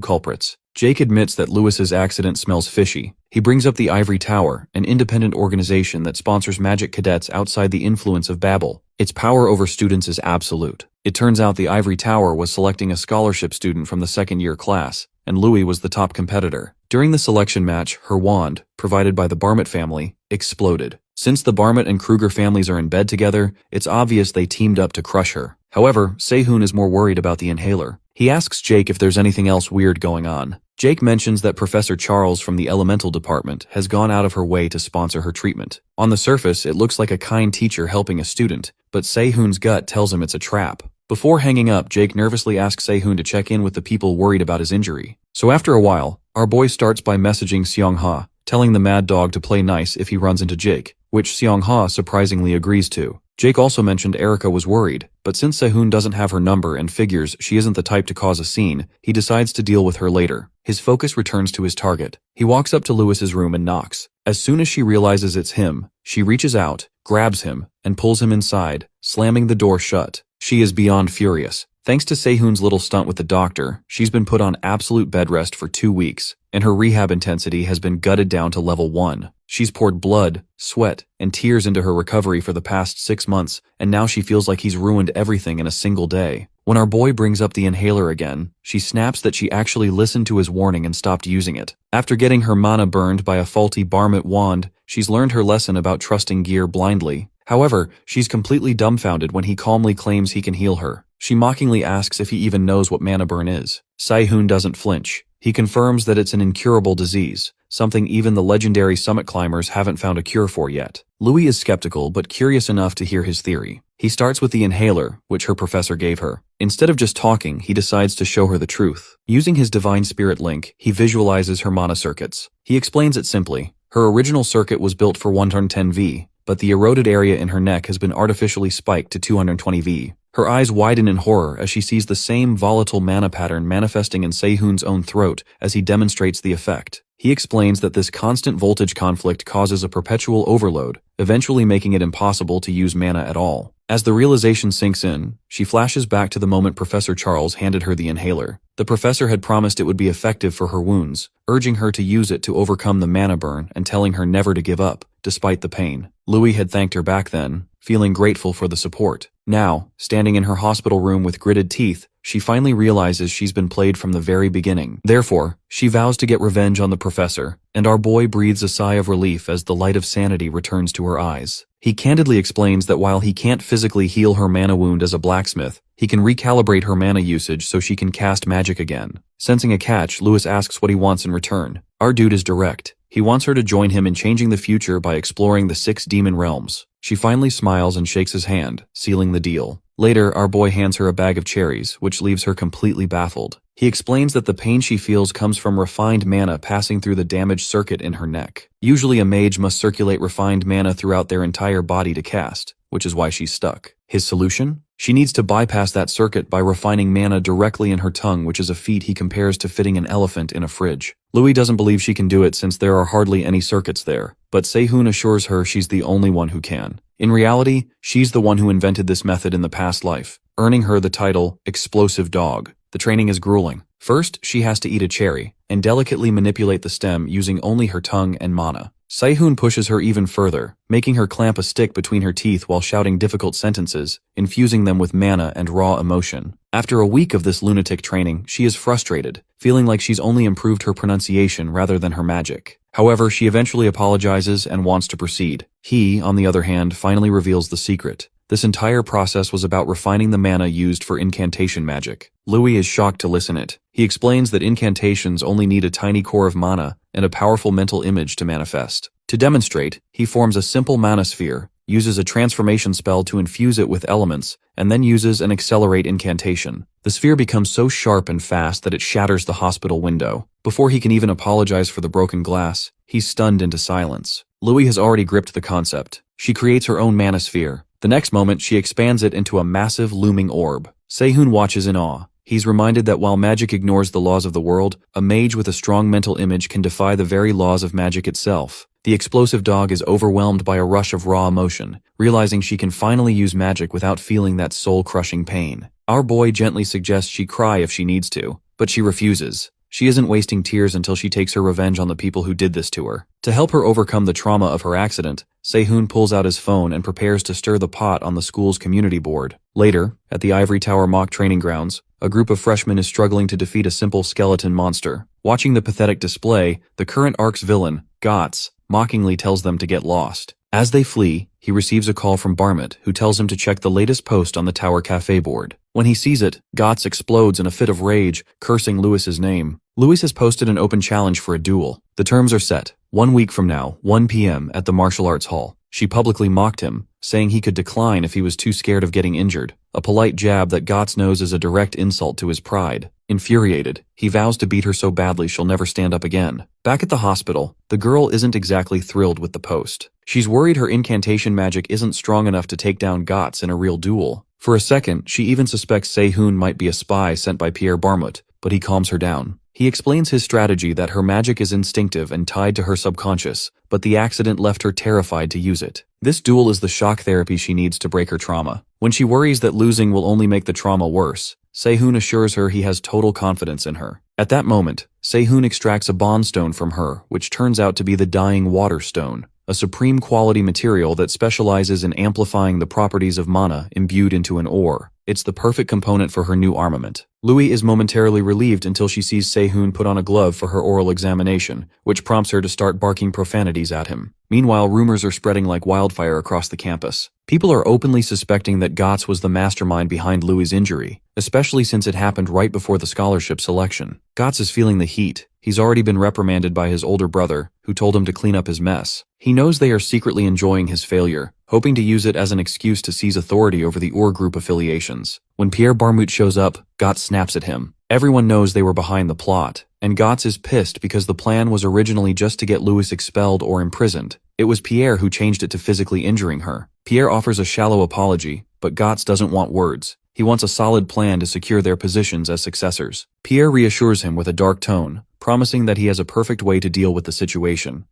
A: culprits. Jake admits that Lewis's accident smells fishy. He brings up the Ivory Tower, an independent organization that sponsors magic cadets outside the influence of Babel. Its power over students is absolute. It turns out the Ivory Tower was selecting a scholarship student from the second-year class, and Louis was the top competitor. During the selection match, her wand, provided by the Barmett family, exploded. Since the Barmett and Kruger families are in bed together, it's obvious they teamed up to crush her. However, Sehun is more worried about the inhaler. He asks Jake if there's anything else weird going on. Jake mentions that Professor Charles from the Elemental Department has gone out of her way to sponsor her treatment. On the surface, it looks like a kind teacher helping a student, but Sehun's gut tells him it's a trap. Before hanging up, Jake nervously asks Sehun to check in with the people worried about his injury. So after a while, our boy starts by messaging Seong-ha, telling the mad dog to play nice if he runs into Jake, which Seong-ha surprisingly agrees to. Jake also mentioned Erica was worried, but since Sehun doesn't have her number and figures she isn't the type to cause a scene, he decides to deal with her later. His focus returns to his target. He walks up to Lewis's room and knocks. As soon as she realizes it's him, she reaches out, grabs him, and pulls him inside, slamming the door shut. She is beyond furious. Thanks to Sehun's little stunt with the doctor, she's been put on absolute bed rest for 2 weeks, and her rehab intensity has been gutted down to level 1. She's poured blood, sweat, and tears into her recovery for the past 6 months, and now she feels like he's ruined everything in a single day. When our boy brings up the inhaler again, she snaps that she actually listened to his warning and stopped using it. After getting her mana burned by a faulty Barmett wand, she's learned her lesson about trusting gear blindly. However, she's completely dumbfounded when he calmly claims he can heal her. She mockingly asks if he even knows what mana burn is. Sehun doesn't flinch. He confirms that it's an incurable disease, something even the legendary summit climbers haven't found a cure for yet. Louis is skeptical but curious enough to hear his theory. He starts with the inhaler, which her professor gave her. Instead of just talking, he decides to show her the truth. Using his divine spirit link, he visualizes her mana circuits. He explains it simply. Her original circuit was built for 110V, but the eroded area in her neck has been artificially spiked to 220V. Her eyes widen in horror as she sees the same volatile mana pattern manifesting in Sehun's own throat as he demonstrates the effect. He explains that this constant voltage conflict causes a perpetual overload, eventually making it impossible to use mana at all. As the realization sinks in, she flashes back to the moment Professor Charles handed her the inhaler. The professor had promised it would be effective for her wounds, urging her to use it to overcome the mana burn and telling her never to give up, despite the pain. Louis had thanked her back then, feeling grateful for the support. Now, standing in her hospital room with gritted teeth, she finally realizes she's been played from the very beginning. Therefore, she vows to get revenge on the professor, and our boy breathes a sigh of relief as the light of sanity returns to her eyes. He candidly explains that while he can't physically heal her mana wound as a blacksmith, he can recalibrate her mana usage so she can cast magic again. Sensing a catch, Lewis asks what he wants in return. Our dude is direct. He wants her to join him in changing the future by exploring the 6 demon realms. She finally smiles and shakes his hand, sealing the deal. Later, our boy hands her a bag of cherries, which leaves her completely baffled. He explains that the pain she feels comes from refined mana passing through the damaged circuit in her neck. Usually a mage must circulate refined mana throughout their entire body to cast, which is why she's stuck. His solution? She needs to bypass that circuit by refining mana directly in her tongue, which is a feat he compares to fitting an elephant in a fridge. Louis doesn't believe she can do it since there are hardly any circuits there, but Se-hoon assures her she's the only one who can. In reality, she's the one who invented this method in the past life, earning her the title Explosive Dog. The training is grueling. First, she has to eat a cherry, and delicately manipulate the stem using only her tongue and mana. Se-hoon pushes her even further, making her clamp a stick between her teeth while shouting difficult sentences, infusing them with mana and raw emotion. After a week of this lunatic training, she is frustrated, feeling like she's only improved her pronunciation rather than her magic. However, she eventually apologizes and wants to proceed. He, on the other hand, finally reveals the secret. This entire process was about refining the mana used for incantation magic. Louis is shocked to listen it. He explains that incantations only need a tiny core of mana and a powerful mental image to manifest. To demonstrate, he forms a simple mana sphere, uses a transformation spell to infuse it with elements, and then uses an accelerate incantation. The sphere becomes so sharp and fast that it shatters the hospital window. Before he can even apologize for the broken glass, he's stunned into silence. Louis has already gripped the concept. She creates her own mana sphere. The next moment, she expands it into a massive, looming orb. Se-hoon watches in awe. He's reminded that while magic ignores the laws of the world, a mage with a strong mental image can defy the very laws of magic itself. The explosive dog is overwhelmed by a rush of raw emotion, realizing she can finally use magic without feeling that soul-crushing pain. Our boy gently suggests she cry if she needs to, but she refuses. She isn't wasting tears until she takes her revenge on the people who did this to her. To help her overcome the trauma of her accident, Se-hoon pulls out his phone and prepares to stir the pot on the school's community board. Later, at the Ivory Tower mock training grounds, a group of freshmen is struggling to defeat a simple skeleton monster. Watching the pathetic display, the current arc's villain, Gotts, mockingly tells them to get lost. As they flee, he receives a call from Barmut, who tells him to check the latest post on the Tower Cafe board. When he sees it, Gotts explodes in a fit of rage, cursing Lewis's name. Lewis has posted an open challenge for a duel. The terms are set. 1 week from now, 1 p.m. at the Martial Arts Hall. She publicly mocked him, saying he could decline if he was too scared of getting injured. A polite jab that Gotts knows is a direct insult to his pride. Infuriated, he vows to beat her so badly she'll never stand up again. Back at the hospital, the girl isn't exactly thrilled with the post. She's worried her incantation magic isn't strong enough to take down Gotts in a real duel. For a second, she even suspects Se-hoon might be a spy sent by Pierre Barmut, but he calms her down. He explains his strategy that her magic is instinctive and tied to her subconscious, but the accident left her terrified to use it. This duel is the shock therapy she needs to break her trauma. When she worries that losing will only make the trauma worse, Se-hoon assures her he has total confidence in her. At that moment, Se-hoon extracts a bond stone from her, which turns out to be the Dying Water Stone, a supreme quality material that specializes in amplifying the properties of mana imbued into an ore. It's the perfect component for her new armament. Louis is momentarily relieved until she sees Se-hoon put on a glove for her oral examination, which prompts her to start barking profanities at him. Meanwhile, rumors are spreading like wildfire across the campus. People are openly suspecting that Gotts was the mastermind behind Louis' injury, especially since it happened right before the scholarship selection. Gotts is feeling the heat. He's already been reprimanded by his older brother, who told him to clean up his mess. He knows they are secretly enjoying his failure, hoping to use it as an excuse to seize authority over the Ur group affiliations. When Pierre Barmut shows up, Gotts snaps at him. Everyone knows they were behind the plot, and Gotts is pissed because the plan was originally just to get Louis expelled or imprisoned. It was Pierre who changed it to physically injuring her. Pierre offers a shallow apology, but Gotts doesn't want words. He wants a solid plan to secure their positions as successors. Pierre reassures him with a dark tone, promising that he has a perfect way to deal with the situation.